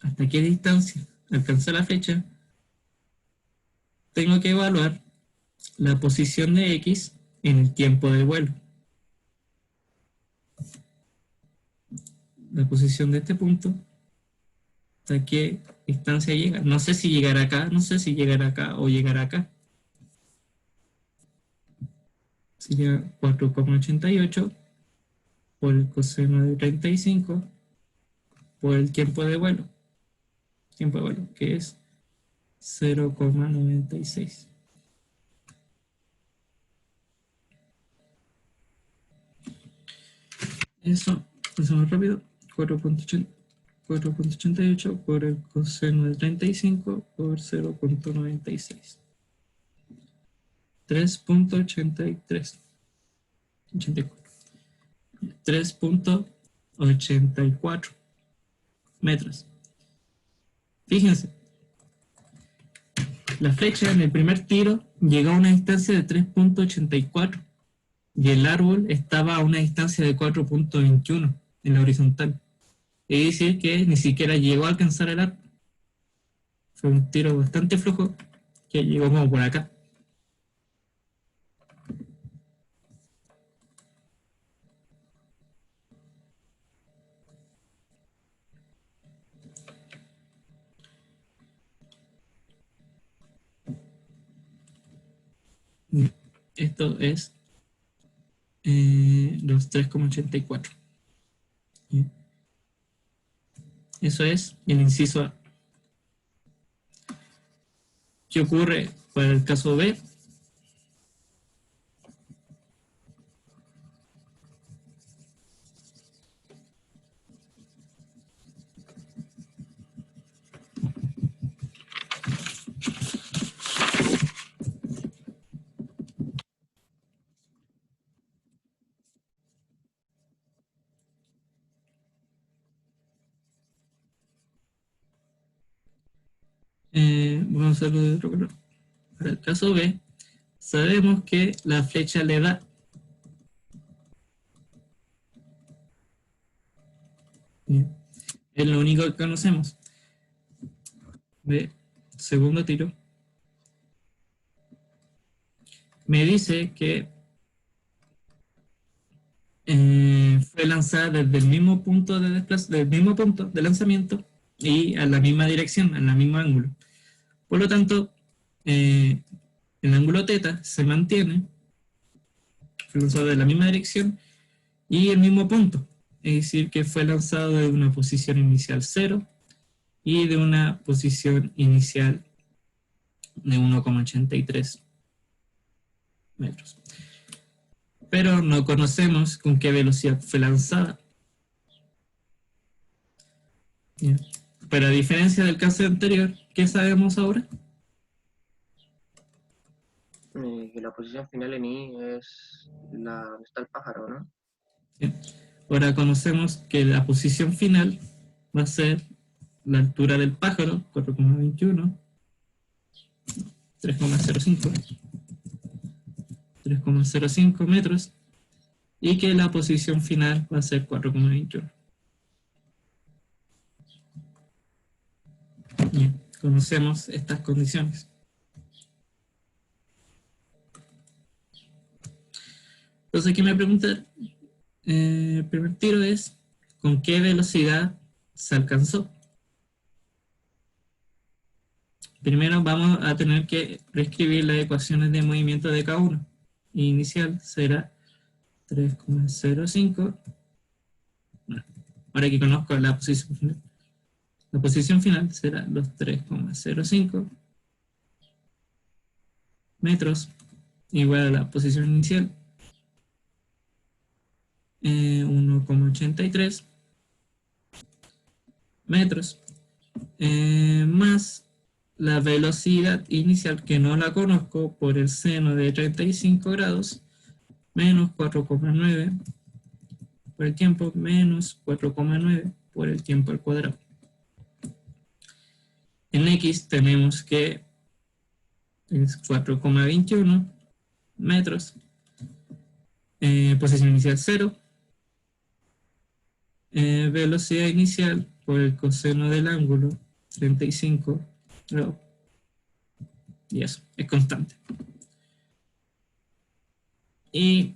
hasta qué distancia alcanza la flecha, tengo que evaluar la posición de X en el tiempo de vuelo. La posición de este punto, hasta qué distancia llega. No sé si llegará acá, no sé si llegará acá o llegará acá. Sería 4,88 por el coseno de 35 por el tiempo de vuelo. Tiempo de vuelo, que es 0,96. Eso más rápido. 4,88 por el coseno de 35 por 0,96. 3,83. 3,84 metros. Fíjense, la flecha en el primer tiro llegó a una distancia de 3,84 y el árbol estaba a una distancia de 4,21 en la horizontal. Es decir, que ni siquiera llegó a alcanzar el árbol. Fue un tiro bastante flojo que llegó como por acá. Esto es los 3,84. Eso es el inciso A. ¿Qué ocurre para el caso B? Vamos a hacerlo de otro color. Para el caso B, sabemos que la flecha le da. Bien. Es lo único que conocemos. B, segundo tiro. Me dice que fue lanzada desde el mismo punto del mismo punto de lanzamiento y a la misma dirección, al mismo ángulo. Por lo tanto, el ángulo θ se mantiene, fue lanzado de la misma dirección y el mismo punto. Es decir, que fue lanzado de una posición inicial 0 y de una posición inicial de 1,83 metros. Pero no conocemos con qué velocidad fue lanzada. Bien. Pero a diferencia del caso anterior, ¿qué sabemos ahora? Que la posición final en I es la donde está el pájaro, ¿no? Bien. Ahora conocemos que la posición final va a ser la altura del pájaro, 4,21, 3,05, 3,05 metros, y que la posición final va a ser 4,21. Bien, conocemos estas condiciones. Entonces aquí me pregunta, el primer tiro es, ¿con qué velocidad se alcanzó? Primero vamos a tener que reescribir las ecuaciones de movimiento de cada uno. Inicial será 3,05. Bueno, ahora que conozco la posición final. La posición final será los 3,05 metros igual a la posición inicial 1,83 metros más la velocidad inicial que no la conozco por el seno de 35 grados menos 4,9 por el tiempo menos 4,9 por el tiempo al cuadrado. En X tenemos que es 4,21 metros, posición inicial 0, velocidad inicial por el coseno del ángulo 35 grados, y eso, es constante. Y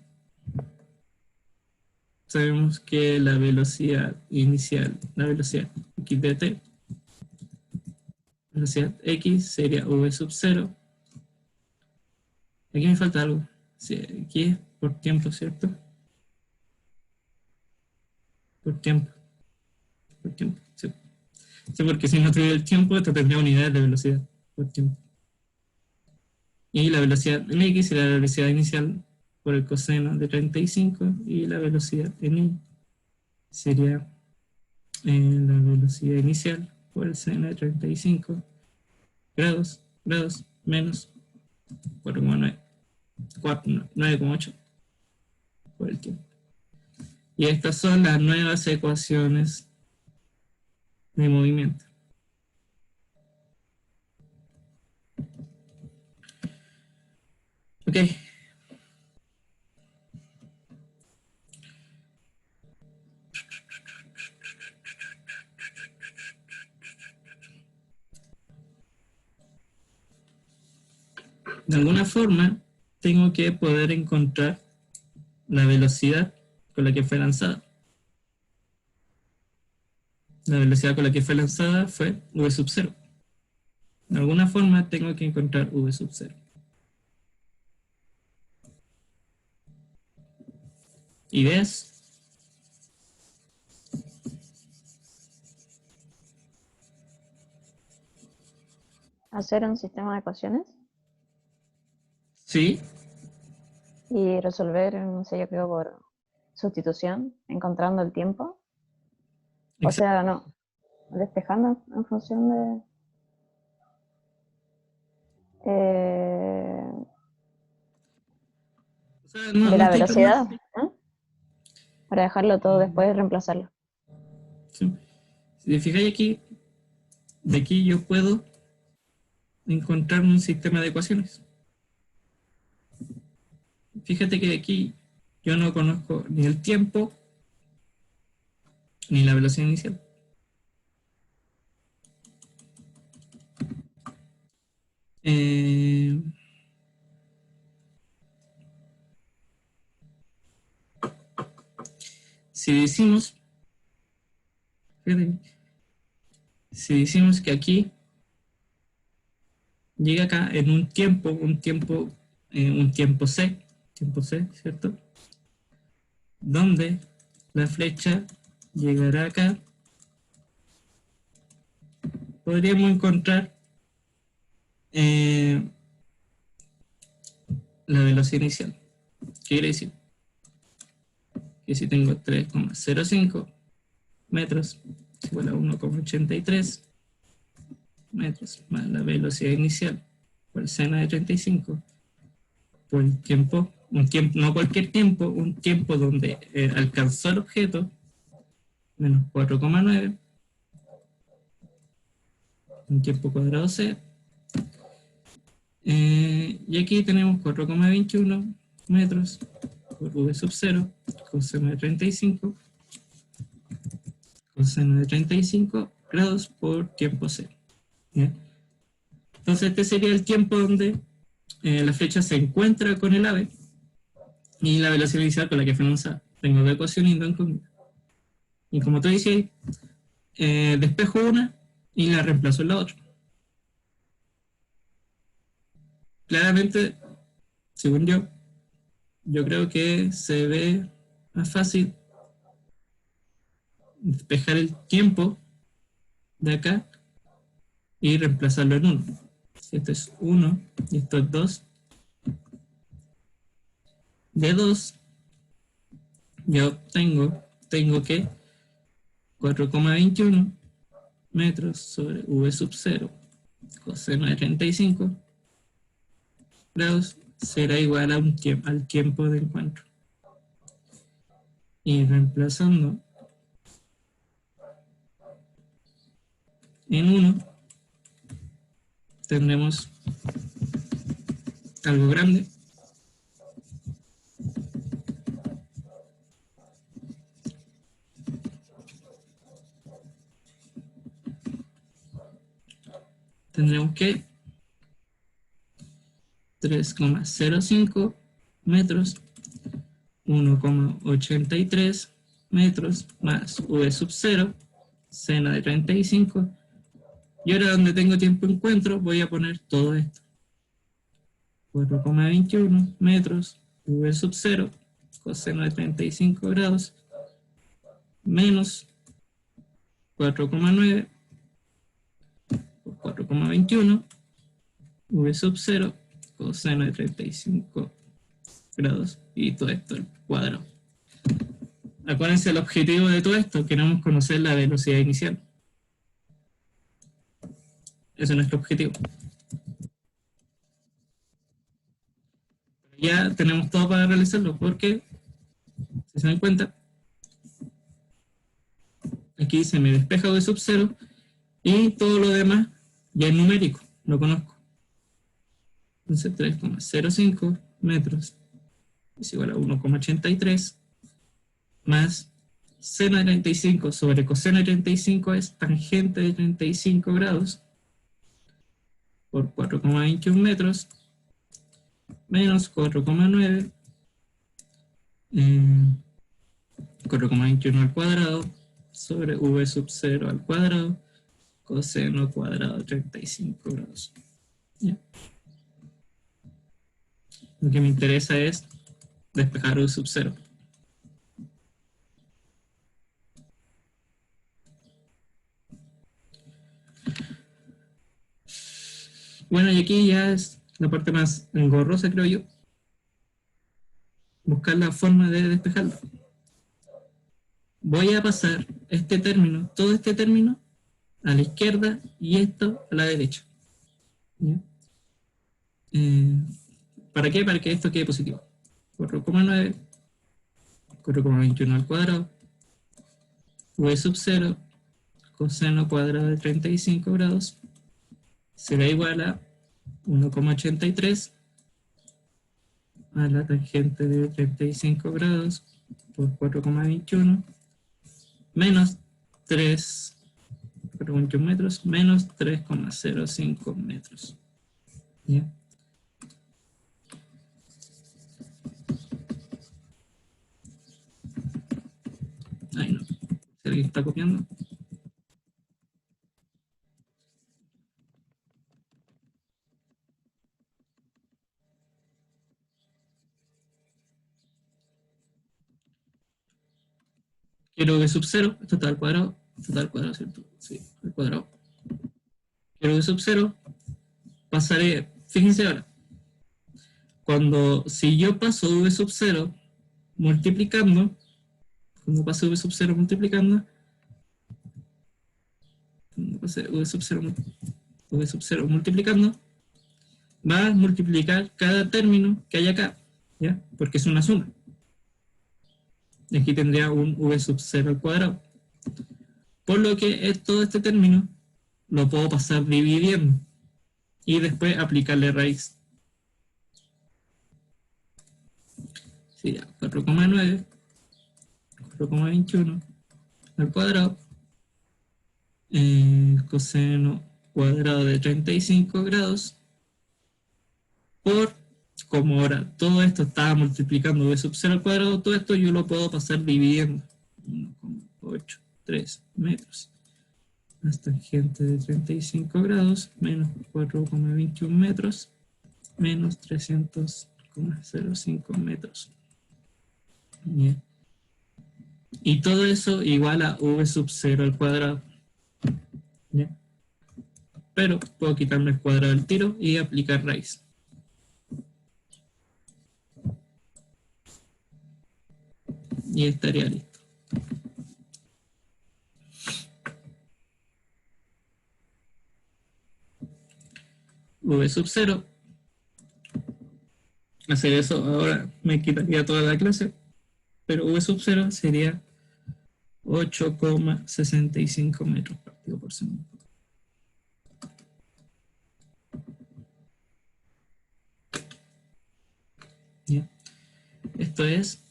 sabemos que la velocidad inicial, la velocidad x de t, velocidad x sería v sub 0. Aquí me falta algo. Sí, aquí es por tiempo, ¿cierto? Por tiempo. Por tiempo, sí. Sí, porque si no tuviera el tiempo, esto tendría unidades de velocidad por tiempo. Y la velocidad en x sería la velocidad inicial por el coseno de 35 y la velocidad en y sería la velocidad inicial por el seno de 35 grados menos 4,9, 9,8 por el tiempo. Y estas son las nuevas ecuaciones de movimiento. Ok. De alguna forma, tengo que poder encontrar la velocidad con la que fue lanzada. La velocidad con la que fue lanzada fue v sub 0. De alguna forma tengo que encontrar v sub 0. ¿Ideas? Hacer un sistema de ecuaciones Sí. y resolver, no sé, yo creo por sustitución, encontrando el tiempo. O sea, no, despejando en función de... O sea, no, de no la estoy velocidad, tomando- ¿eh? Para dejarlo todo después y reemplazarlo. Sí. Si te fijáis aquí, de aquí yo puedo encontrar un sistema de ecuaciones. Fíjate que de aquí yo no conozco ni el tiempo ni la velocidad inicial. Eh, si decimos, fíjate, si decimos que aquí llega acá en un tiempo C, ¿cierto? Donde la flecha llegará acá, podríamos encontrar la velocidad inicial. ¿Qué quiere decir? Que si tengo 3,05 metros es igual a 1,83 metros más la velocidad inicial por seno de 35 por el tiempo, no cualquier tiempo, un tiempo donde alcanzó el objeto, menos 4,9, un tiempo cuadrado C. Y aquí tenemos 4,21 metros por v sub 0, coseno de 35, coseno de 35 grados por tiempo C. ¿Ya? Entonces este sería el tiempo donde la flecha se encuentra con el ave y la velocidad inicial con la que fue lanzada. Tengo dos ecuaciones y dos incógnitas. Y como tú decías, despejo una y la reemplazo en la otra. Claramente, según yo creo que se ve más fácil despejar el tiempo de acá y reemplazarlo en 1. Si esto es 1 y esto es 2, de 2 yo tengo que 4,21 metros sobre v sub 0 coseno de 35 grados será igual a al tiempo de encuentro. Y reemplazando en 1 tendremos algo grande. Tendremos que 3,05 metros, 1,83 metros más v sub 0, seno de 35. Y ahora donde tengo tiempo encuentro voy a poner todo esto. 4,21 metros, v sub 0, coseno de 35 grados, menos 4,9 por 4,21, v sub 0, coseno de 35 grados, y todo esto al cuadrado. Acuérdense el objetivo de todo esto, queremos conocer la velocidad inicial. Ese es nuestro objetivo. Ya tenemos todo para realizarlo, porque, si se dan cuenta, aquí se me despeja v sub 0 y todo lo demás ya es numérico, lo conozco. Entonces 3,05 metros es igual a 1,83 más seno de 35 sobre coseno de 35 es tangente de 35 grados por 4,21 metros menos 4,9, 4,21 al cuadrado sobre v sub 0 al cuadrado coseno cuadrado de 35 grados. ¿Ya? Lo que me interesa es despejar v sub 0. Bueno, y aquí ya es la parte más engorrosa, creo yo. Buscar la forma de despejarlo. Voy a pasar este término, todo este término, a la izquierda y esto a la derecha. ¿Ya? ¿Para qué? Para que esto quede positivo. 4,9, 4,21 al cuadrado, v sub 0, coseno cuadrado de 35 grados, será igual a 1,83 a la tangente de 35 grados por 4,21 menos 3,21 metros menos 3,05 metros. ¿Ya? Ay, no. ¿Alguien está copiando? Quiero v sub 0, esto está al cuadrado, ¿cierto? Sí, al cuadrado. Quiero v sub 0, pasaré, fíjense ahora, si yo paso v sub 0 multiplicando, cuando paso v sub 0 multiplicando, v sub 0 multiplicando, va a multiplicar cada término que hay acá, ¿ya? Porque es una suma. Y aquí tendría un v sub 0 al cuadrado. Por lo que todo este término lo puedo pasar dividiendo y después aplicarle raíz. Sería 4,9, 4,21 al cuadrado, coseno cuadrado de 35 grados por, como ahora todo esto estaba multiplicando v sub 0 al cuadrado, todo esto yo lo puedo pasar dividiendo. 1,83 metros más tangente de 35 grados menos 4,21 metros menos 300,05 metros. Bien. Y todo eso igual a v sub 0 al cuadrado. ¿Ya? Pero puedo quitarme el cuadrado del tiro y aplicar raíz. Y estaría listo. V sub 0. Hacer eso ahora me quitaría toda la clase, pero v sub 0 sería 8,65 metros partido por segundo. ¿Ya? Esto es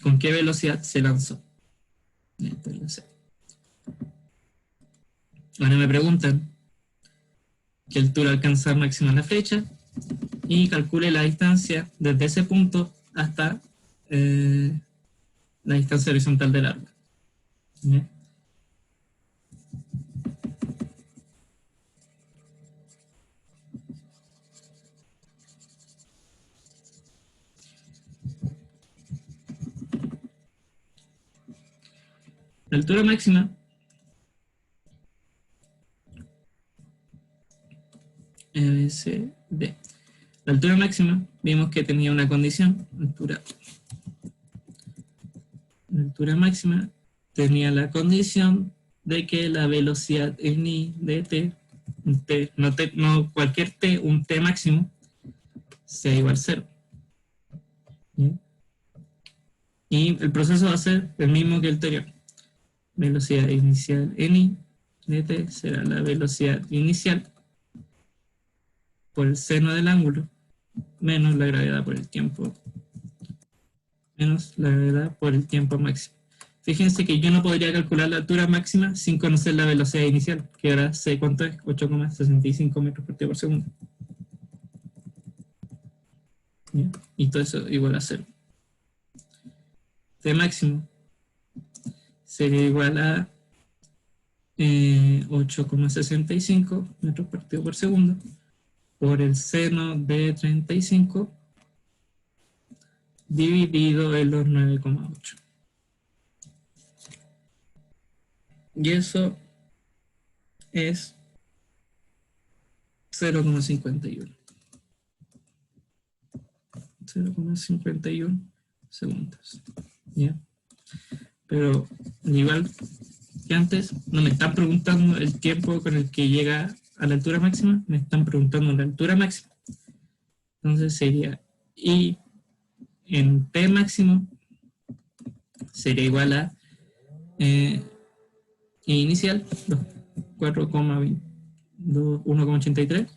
con qué velocidad se lanzó. Ahora me preguntan qué altura alcanza máxima la flecha y calcule la distancia desde ese punto hasta la distancia horizontal del árbol. ¿Ya? La altura máxima ABCD. La altura máxima vimos que tenía una condición, la altura máxima tenía la condición de que la velocidad en i de t, no cualquier t, un t máximo, sea igual a 0. ¿Sí? Y el proceso va a ser el mismo que el anterior. Velocidad inicial en i de t será la velocidad inicial por el seno del ángulo menos la gravedad por el tiempo máximo. Fíjense que yo no podría calcular la altura máxima sin conocer la velocidad inicial, que ahora sé cuánto es, 8,65 metros por segundo. ¿ya? Y todo eso igual a 0. T máximo sería igual a 8,65 metros partido por segundo por el seno de 35 dividido en los 9,8. Y eso es 0,51. 0,51 segundos. ¿Ya? Pero igual que antes, no me están preguntando el tiempo con el que llega a la altura máxima, me están preguntando la altura máxima. Entonces sería I en T máximo sería igual a I inicial, 1,83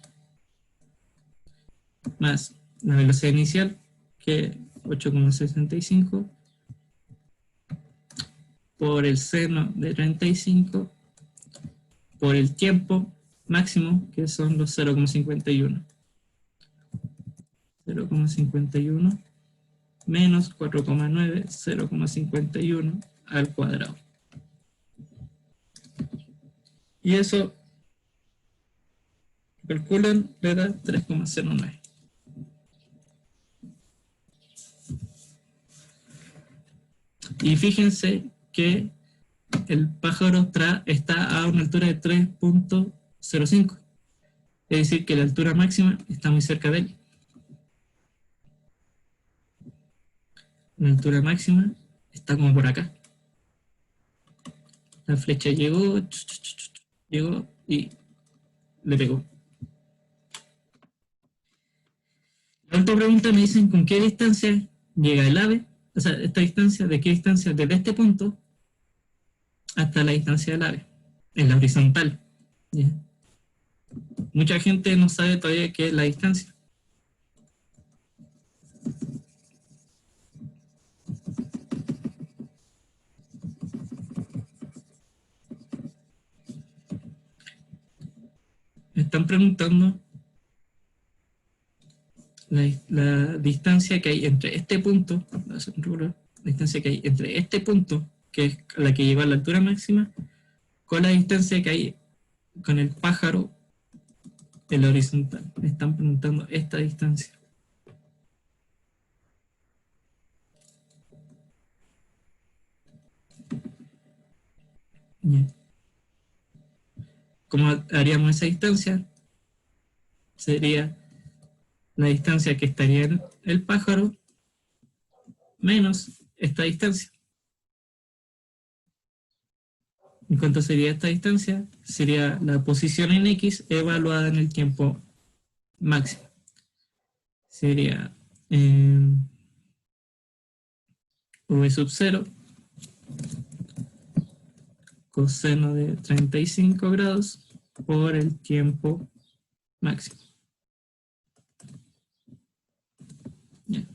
más la velocidad inicial, que 8,65 por el seno de 35 por el tiempo máximo, que son los 0,51. 0,51 menos 4,9, 0,51 al cuadrado. Y eso, calculan, le da 3,09. Y fíjense que el pájaro está a una altura de 3,05. Es decir, que la altura máxima está muy cerca de él. La altura máxima está como por acá. La flecha llegó y le pegó. La otra pregunta me dicen con qué distancia llega el ave. O sea, esta distancia, ¿de qué distancia? Desde este punto hasta la distancia del ave, en la horizontal. ¿Ya? Mucha gente no sabe todavía qué es la distancia. Me están preguntando la distancia que hay entre este punto, la distancia que hay entre este punto, que es la que lleva a la altura máxima, con la distancia que hay con el pájaro en la horizontal. Me están preguntando esta distancia. Bien. ¿Cómo haríamos esa distancia? Sería la distancia que estaría en el pájaro menos esta distancia. ¿Y cuánto sería esta distancia? Sería la posición en X evaluada en el tiempo máximo. Sería V sub 0 coseno de 35 grados por el tiempo máximo. Bien.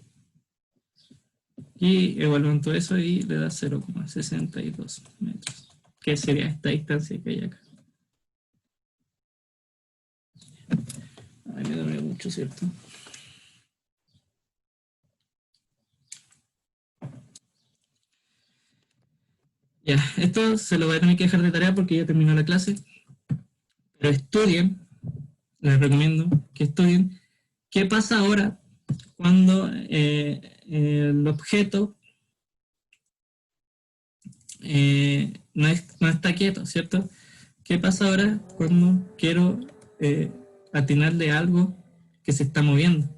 Y evalúan todo eso y le da 0,62 metros. ¿Qué sería esta distancia que hay acá? Ay, me duele mucho, ¿cierto? Ya, esto se lo voy a tener que dejar de tarea porque ya terminó la clase. Pero estudien, les recomiendo que estudien qué pasa ahora cuando el objeto no está quieto, ¿cierto? ¿Qué pasa ahora cuando quiero atinarle algo que se está moviendo?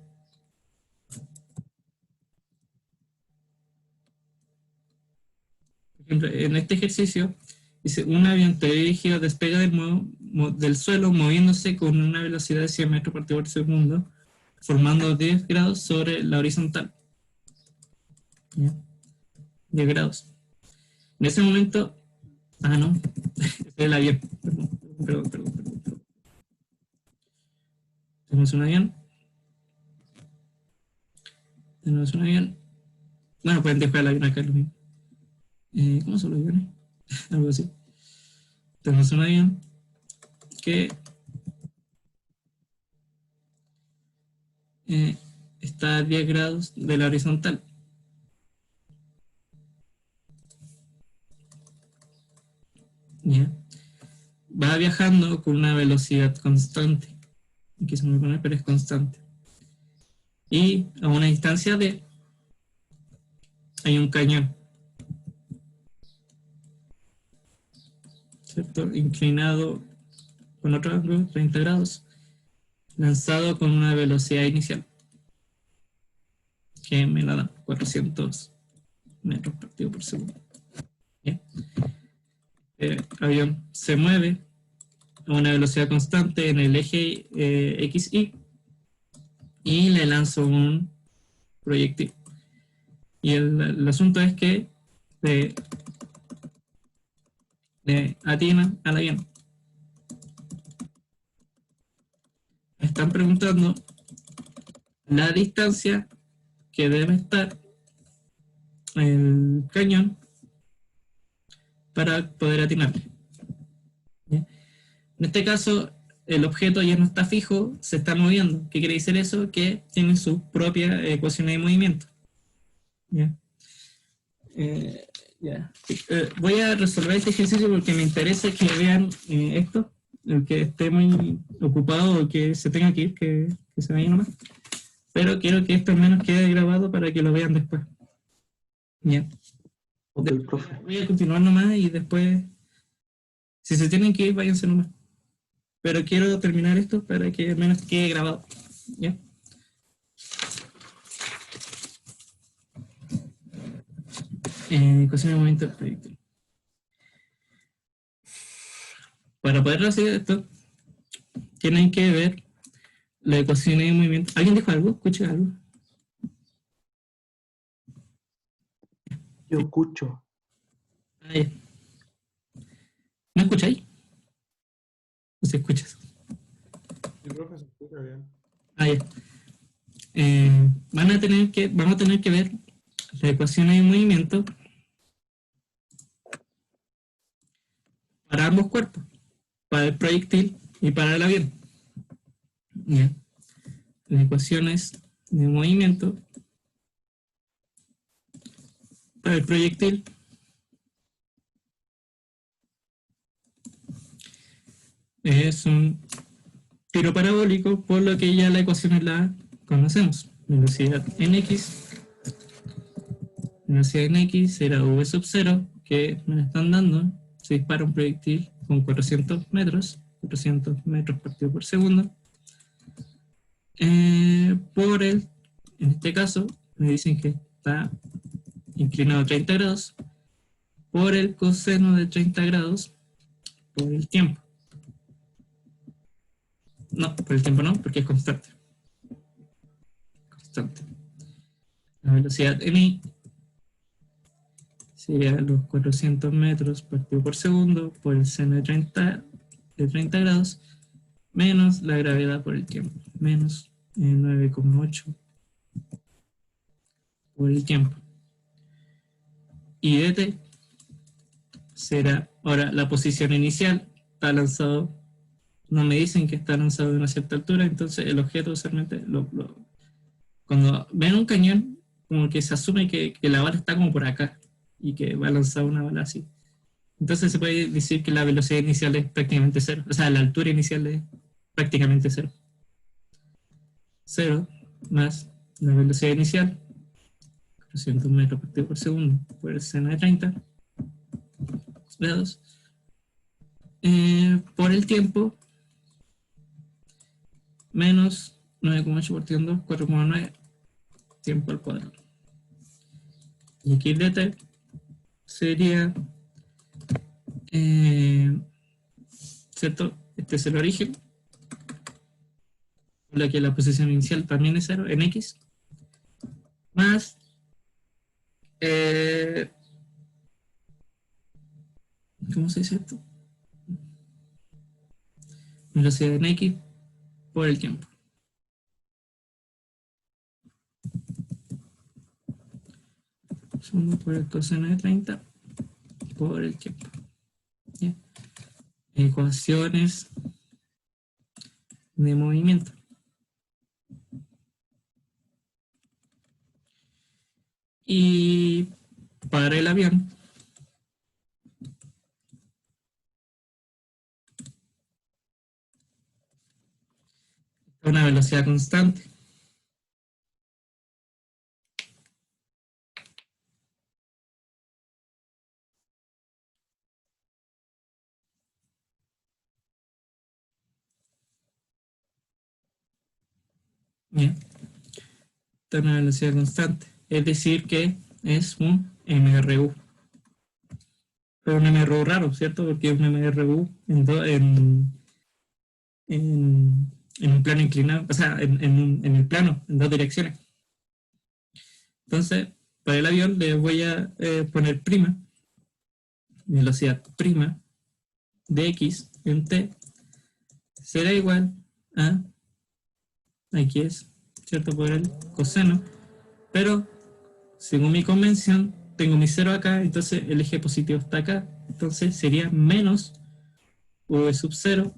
Por ejemplo, en este ejercicio dice un avión teledirigido despega del suelo moviéndose con una velocidad de 100 metros por segundo, formando 10 grados sobre la horizontal. ¿Ya? 10 grados. En ese momento, no, ese es el avión. Perdón. Tenemos un avión. Bueno, pueden dejar el avión acá, lo mismo. ¿Cómo son los aviones? Algo así. Tenemos un avión que está a 10 grados de la horizontal. ¿Ya? Va viajando con una velocidad constante. Aquí se me pone, pero es constante. Y a una distancia de hay un cañón, ¿cierto? Inclinado con otro ángulo, 30 grados, lanzado con una velocidad inicial, que me la da 400 metros partido por segundo. ¿Ya? El avión se mueve a una velocidad constante en el eje XY y le lanzo un proyectil. Y el asunto es que le atina al avión. Me están preguntando la distancia que debe estar el cañón para poder atinarle. ¿Ya? En este caso, el objeto ya no está fijo, se está moviendo. ¿Qué quiere decir eso? Que tiene su propia ecuación de movimiento. ¿Ya? Ya. Voy a resolver este ejercicio porque me interesa que vean esto. El que esté muy ocupado o que se tenga que ir, que se vaya nomás. Pero quiero que esto al menos quede grabado para que lo vean después. ¿Ya? Ok, profe. Voy a continuar nomás y después, si se tienen que ir, váyanse nomás. Pero quiero terminar esto para que al menos quede grabado. ¿Ya? Ecuación de movimiento del proyectil. Para poder hacer esto, tienen que ver la ecuación de movimiento. ¿Alguien dijo algo? ¿Escuché algo? Yo escucho. Ah, ya. ¿No escucháis? ¿O se escuchas? Sí, profe, se escucha bien. Ah, ya. Vamos a tener que ver la ecuación de movimiento para ambos cuerpos, para el proyectil y para el avión. ¿Ya? Las ecuaciones de movimiento para el proyectil es un tiro parabólico, por lo que ya la ecuación la conocemos. Velocidad en x. Velocidad en x será v sub 0, que me la están dando. Se dispara un proyectil con 400 metros partido por segundo. En este caso, me dicen que está inclinado a 30 grados, por el coseno de 30 grados, por el tiempo. No, por el tiempo no, porque es constante. Constante. La velocidad en i sería los 400 metros partido por segundo por el seno de 30 grados, menos la gravedad por el tiempo, menos 9,8 por el tiempo. Y dt será, ahora la posición inicial, está lanzado, no me dicen que está lanzado de una cierta altura, entonces el objeto usualmente, cuando ven un cañón, como que se asume que la bala está como por acá, y que va a lanzar una bala así. Entonces se puede decir que la velocidad inicial es prácticamente cero, o sea, la altura inicial es prácticamente cero. Cero más la velocidad inicial, 400 metros partido por segundo, por el seno de 30 grados, por el tiempo, menos 9,8 partido en 2, 4,9, tiempo al cuadrado. Y aquí el dt sería, ¿cierto? Este es el origen, por la que la posición inicial también es 0 en x, más ¿cómo se dice esto? Velocidad en x por el tiempo. Sumo por el coseno de 30 por el tiempo. ¿Ya? Ecuaciones de movimiento. Y para el avión, a una velocidad constante. Bien, está a una velocidad constante. Es decir, que es un MRU. Pero un MRU raro, ¿cierto? Porque es un MRU en un plano inclinado, o sea, en el plano, en dos direcciones. Entonces, para el avión le voy a poner prima, velocidad prima de x en t será igual a, aquí es, ¿cierto? Por el coseno, pero según mi convención, tengo mi cero acá, entonces el eje positivo está acá, entonces sería menos v sub 0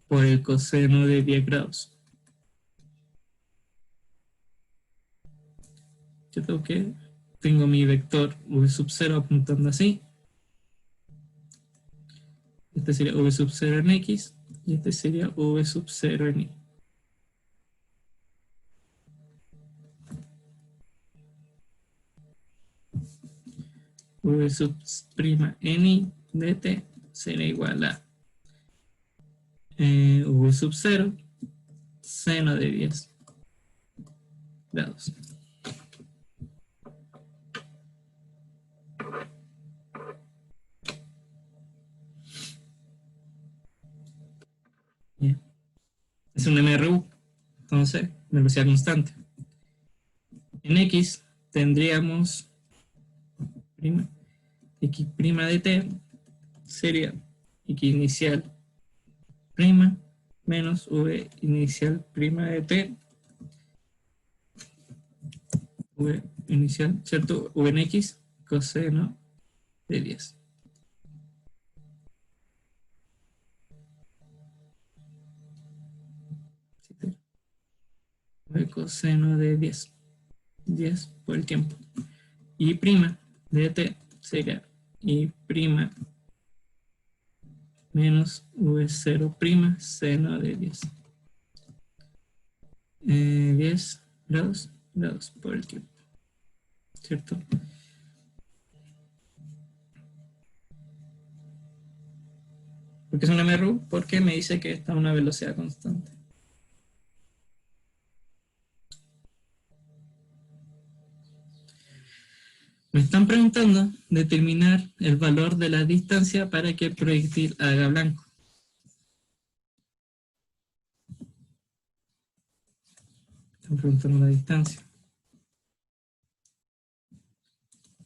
por el coseno de 10 grados. ¿Cierto? Que tengo mi vector v sub 0 apuntando así. Este sería v sub 0 en x y este sería v sub 0 en y. V sub prima en y de t será igual a v sub 0 seno de 10 grados. Bien. Es un MRU, entonces velocidad constante. En x tendríamos prima, x prima de t sería x inicial prima menos v inicial prima de t, v inicial, ¿cierto? V en x coseno de 10. V coseno de 10. 10 por el tiempo. Y prima de t sería y prima menos v0 prima seno de 10. 10 grados por el tiempo. ¿Cierto? ¿Por qué es un MRU? Porque me dice que está a una velocidad constante. Me están preguntando determinar el valor de la distancia para que el proyectil haga blanco. Están preguntando la distancia.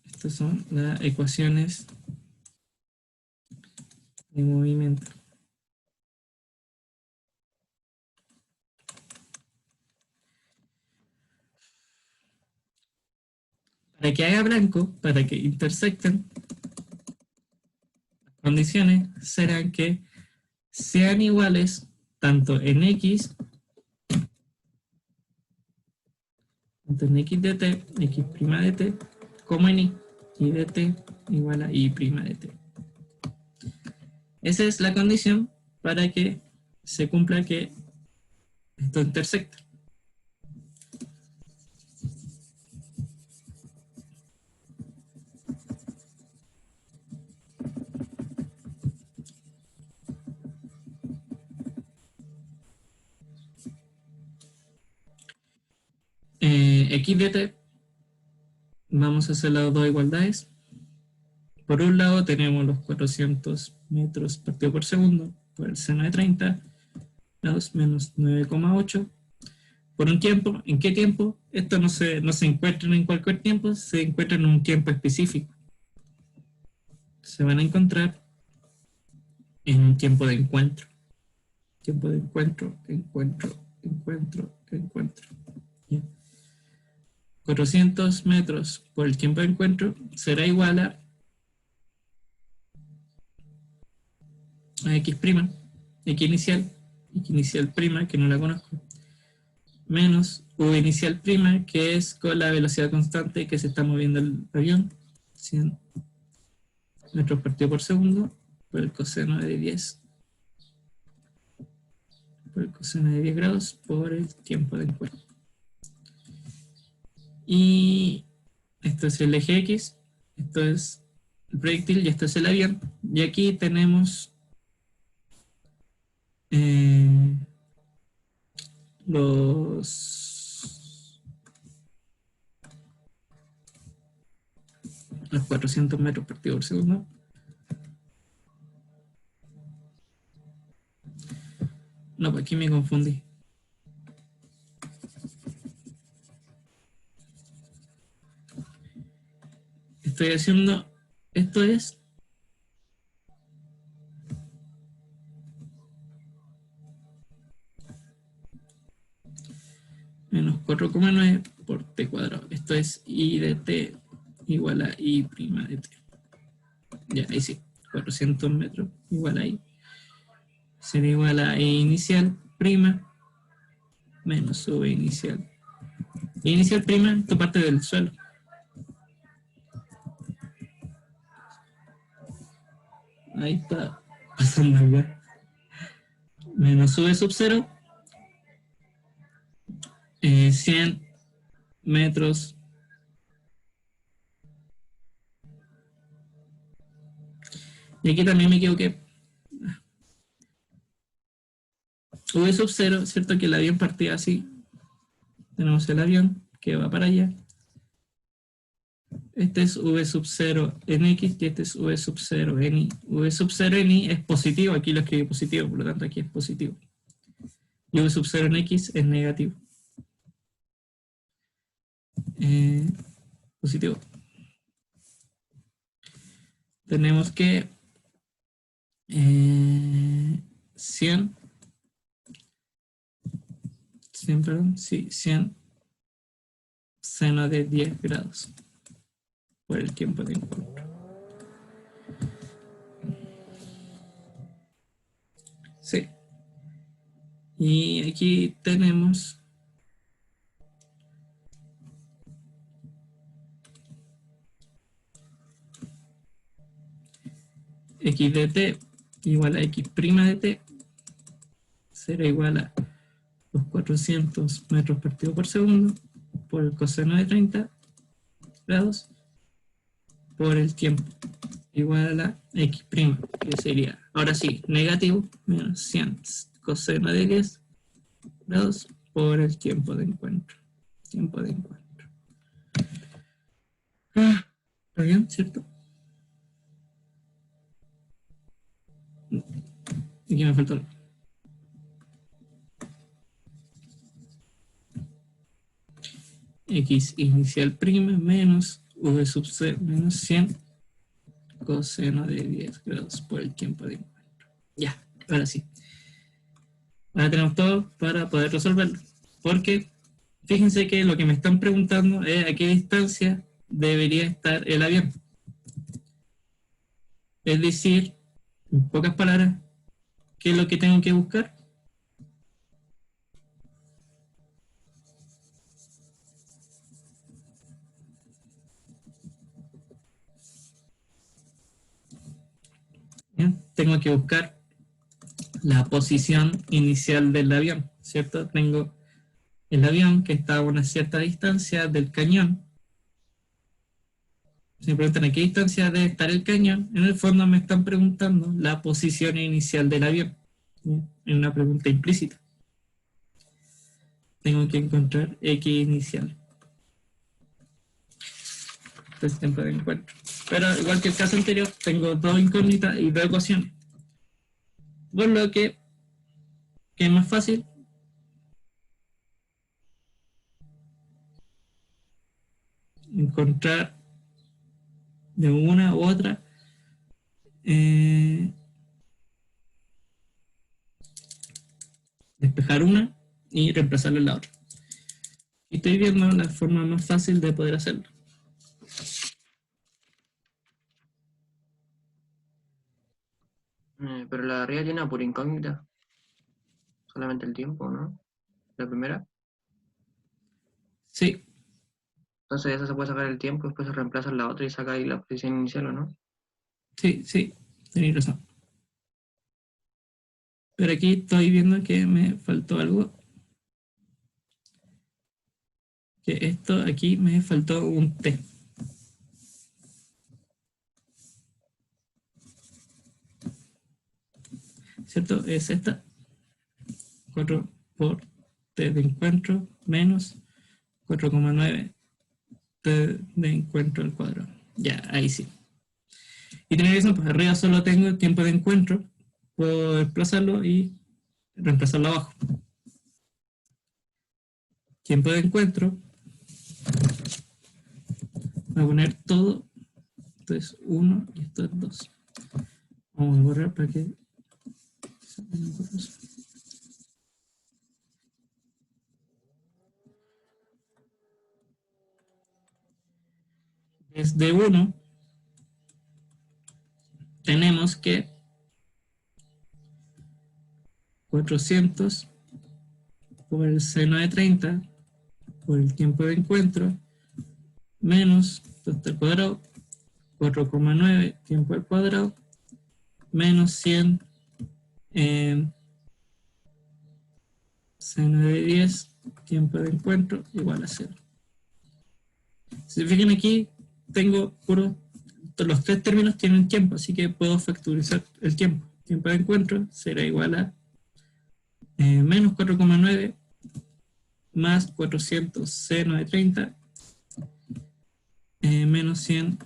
Estas son las ecuaciones de movimiento. Para que haga blanco, para que intersecten, las condiciones serán que sean iguales tanto en x, de t, x' de t, como en y de t igual a y' de t. Esa es la condición para que se cumpla que esto intersecta. X de t, vamos a hacer las dos igualdades. Por un lado tenemos los 400 metros partido por segundo por el seno de 30 grados menos 9,8 por un tiempo. ¿En qué tiempo? Esto no se encuentra en cualquier tiempo, se encuentra en un tiempo específico. Se van a encontrar en un tiempo de encuentro. Tiempo de encuentro. 400 metros por el tiempo de encuentro será igual a x inicial prima, que no la conozco, menos v inicial prima, que es con la velocidad constante que se está moviendo el avión, 100 metros partido por segundo, por el coseno de 10, por el coseno de 10 grados, por el tiempo de encuentro. Y esto es el eje X, esto es el proyectil y esto es el avión. Y aquí tenemos los 400 metros partido por segundo. No, pues aquí me confundí. Estoy haciendo, esto es menos 4,9 por t cuadrado. Esto es i de t igual a i prima de t. Ya, ahí sí. 400 metros igual a i. Será igual a i inicial prima menos v inicial. I inicial prima, esto parte del suelo. Ahí está pasando acá. Menos v sub 0. 100 metros. Y aquí también me equivoqué. V sub 0, ¿cierto? Que el avión partía así. Tenemos el avión que va para allá. Este es V sub 0 en X y este es V sub 0 en Y. V sub 0 en Y es positivo, aquí lo escribí positivo, por lo tanto aquí es positivo. Y V sub 0 en X es negativo. Positivo. Tenemos que 100, perdón, sí, 100 seno de 10 grados por el tiempo de encuentro. Sí. Y aquí tenemos x de t igual a x' de t será igual a los 400 metros partido por segundo por el coseno de 30 grados por el tiempo igual a x', que sería, ahora sí, negativo menos 100 coseno de 10 grados por el tiempo de encuentro. Tiempo de encuentro. ¿Está bien? ¿Cierto? Aquí me faltó. X inicial prima menos v sub c menos 100 coseno de 10 grados por el tiempo de encuentro. Ya, ahora sí. Ahora tenemos todo para poder resolverlo. Porque fíjense que lo que me están preguntando es a qué distancia debería estar el avión. Es decir, en pocas palabras, ¿qué es lo que tengo que buscar? ¿Bien? Tengo que buscar la posición inicial del avión, ¿cierto? Tengo el avión que está a una cierta distancia del cañón. Si me preguntan a qué distancia debe estar el cañón, en el fondo me están preguntando la posición inicial del avión. ¿Sí? En una pregunta implícita. Tengo que encontrar X inicial. Entonces, tiempo de encuentro. Pero igual que el caso anterior, tengo dos incógnitas y dos ecuaciones. Por lo que es más fácil encontrar de una u otra despejar una y reemplazarla en la otra. Y estoy viendo la forma más fácil de poder hacerlo. Pero la de arriba tiene por incógnita. Solamente el tiempo, ¿no? La primera. Sí, Entonces esa se puede sacar el tiempo, después se reemplaza en la otra y saca ahí la posición inicial, ¿o no? sí, tenéis razón. Pero aquí estoy viendo que me faltó algo. Que esto aquí me faltó un T. ¿Cierto? Es esta. 4 por T de encuentro menos 4,9 T de encuentro al cuadrado. Ya, ahí sí. Y tener eso, pues arriba solo tengo el tiempo de encuentro. Puedo desplazarlo y reemplazarlo abajo. Tiempo de encuentro. Voy a poner todo. Esto es 1 y esto es 2. Vamos a borrar para que se vea borroso. Desde 1 tenemos que 400 por el seno de 30 por el tiempo de encuentro menos 2 al cuadrado, 4,9 tiempo al cuadrado menos 100 seno de 10 tiempo de encuentro igual a 0. Si se fijan aquí, tengo los tres términos tienen tiempo, así que puedo factorizar el tiempo. Tiempo de encuentro será igual a menos 4,9 más 400 seno de 30 menos 100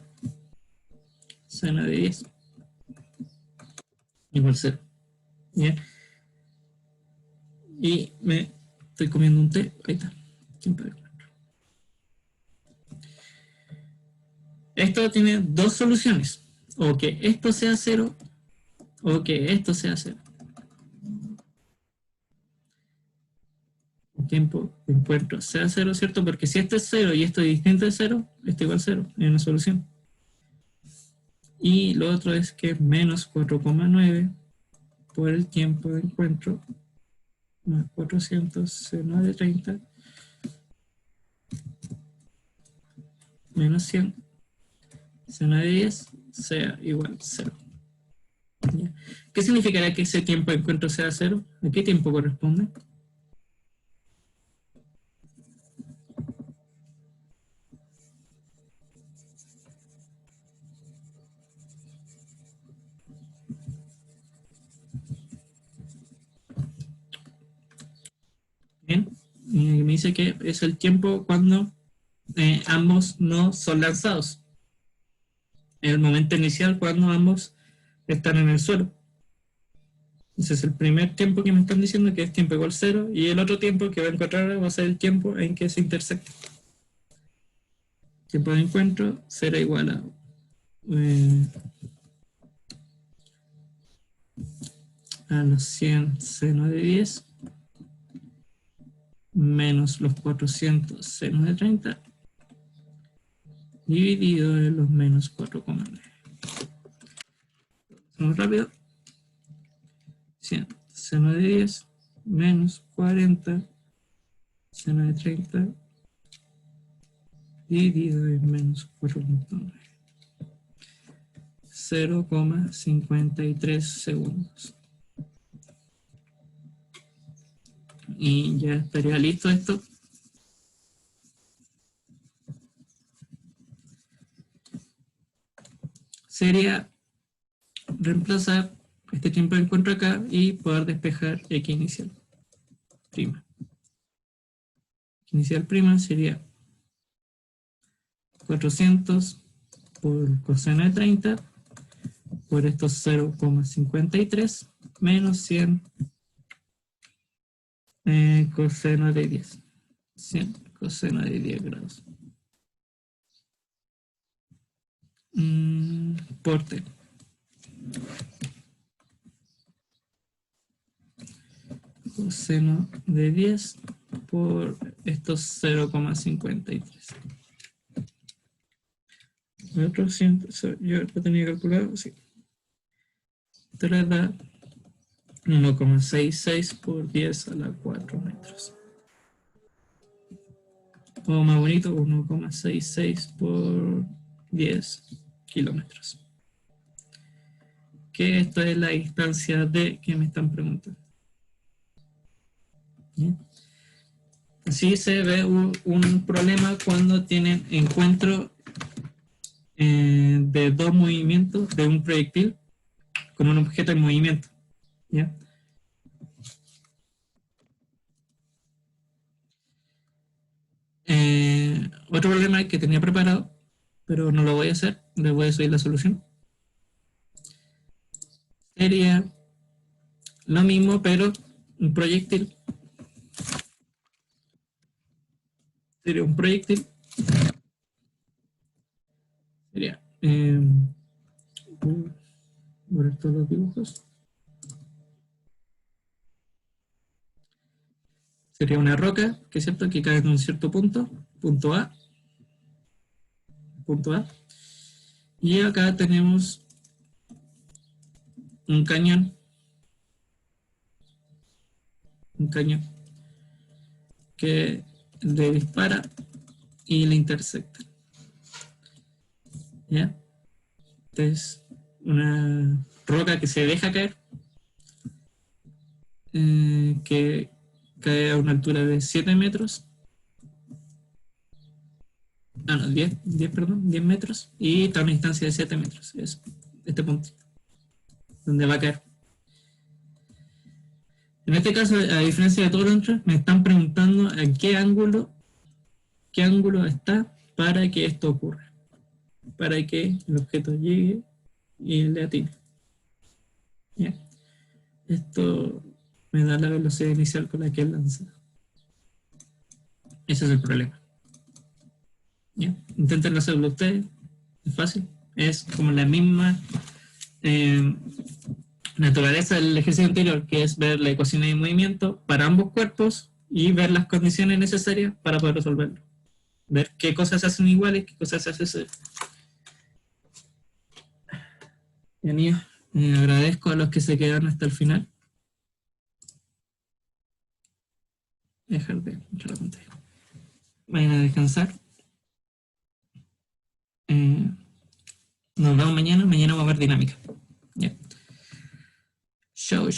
seno de 10 igual 0. ¿Ya? Y me estoy comiendo un té, ahí está, tiempo de encuentro. Esto tiene dos soluciones, o que esto sea 0 o que esto sea 0. El tiempo de encuentro sea 0, ¿cierto? Porque si esto es 0 y esto es distinto de 0, esto igual 0, es una solución. Y lo otro es que menos 4,9 por el tiempo de encuentro más 400 seno de 30 menos 100 seno de 10 sea igual 0. ¿Ya? ¿Qué significará que ese tiempo de encuentro sea 0? ¿A qué tiempo corresponde? Bien, me dice que es el tiempo cuando ambos no son lanzados. El momento inicial cuando ambos están en el suelo. Ese es el primer tiempo que me están diciendo que es tiempo igual 0 y el otro tiempo que va a encontrar va a ser el tiempo en que se intersectan. Tiempo de encuentro será igual a los 100 seno de 10 menos los 400 seno de 30 dividido en los menos 4,9. Vamos rápido. 100 seno de 10 menos 40 seno de 30 dividido en menos 4,9. 0,53 segundos. Y ya estaría listo esto. Sería reemplazar este tiempo de encuentro acá y poder despejar x inicial prima. Inicial prima sería 400 por coseno de 30 por estos 0,53 menos 100 coseno de 10. 100 coseno de 10 grados. Por T. Coseno de 10 por estos 0,53. El otro 100, yo lo tenía calculado, sí. Esto le da 1,66 por 10 a la 4 metros. o más bonito, 1,66 por 10 kilómetros. Que esto es la distancia de que me están preguntando. ¿Bien? Así se ve un problema cuando tienen encuentro de dos movimientos de un proyectil con un objeto en movimiento. ¿Ya? Otro problema que tenía preparado, pero no lo voy a hacer, le voy a subir la solución. Sería lo mismo, pero un proyectil. Sería un proyectil. Sería. Voy a ver todos los dibujos. Sería una roca, que es cierto, que cae en un cierto punto, punto A. Y acá tenemos un cañón. Que le dispara y le intersecta. ¿Ya? Entonces, una roca que se deja caer, que cae a una altura de 7 metros. Ah, no, 10 metros. Y está a una distancia de 7 metros. Es este punto donde va a caer. En este caso, a diferencia de todos los otros, me están preguntando en qué ángulo está para que esto ocurra. Para que el objeto llegue y le atine. ¿Ya? Esto me da la velocidad inicial con la que él lanza. Ese es el problema. ¿Ya? Intenten hacerlo ustedes. Es fácil. Es como la misma naturaleza del ejercicio anterior, que es ver la ecuación de movimiento para ambos cuerpos y ver las condiciones necesarias para poder resolverlo. Ver qué cosas se hacen iguales, qué cosas se hacen. Bien, agradezco a los que se quedaron hasta el final. Dejar de entrar la pantalla. Vayan a descansar. Nos vemos mañana. Mañana vamos a ver dinámica. Yeah. Show.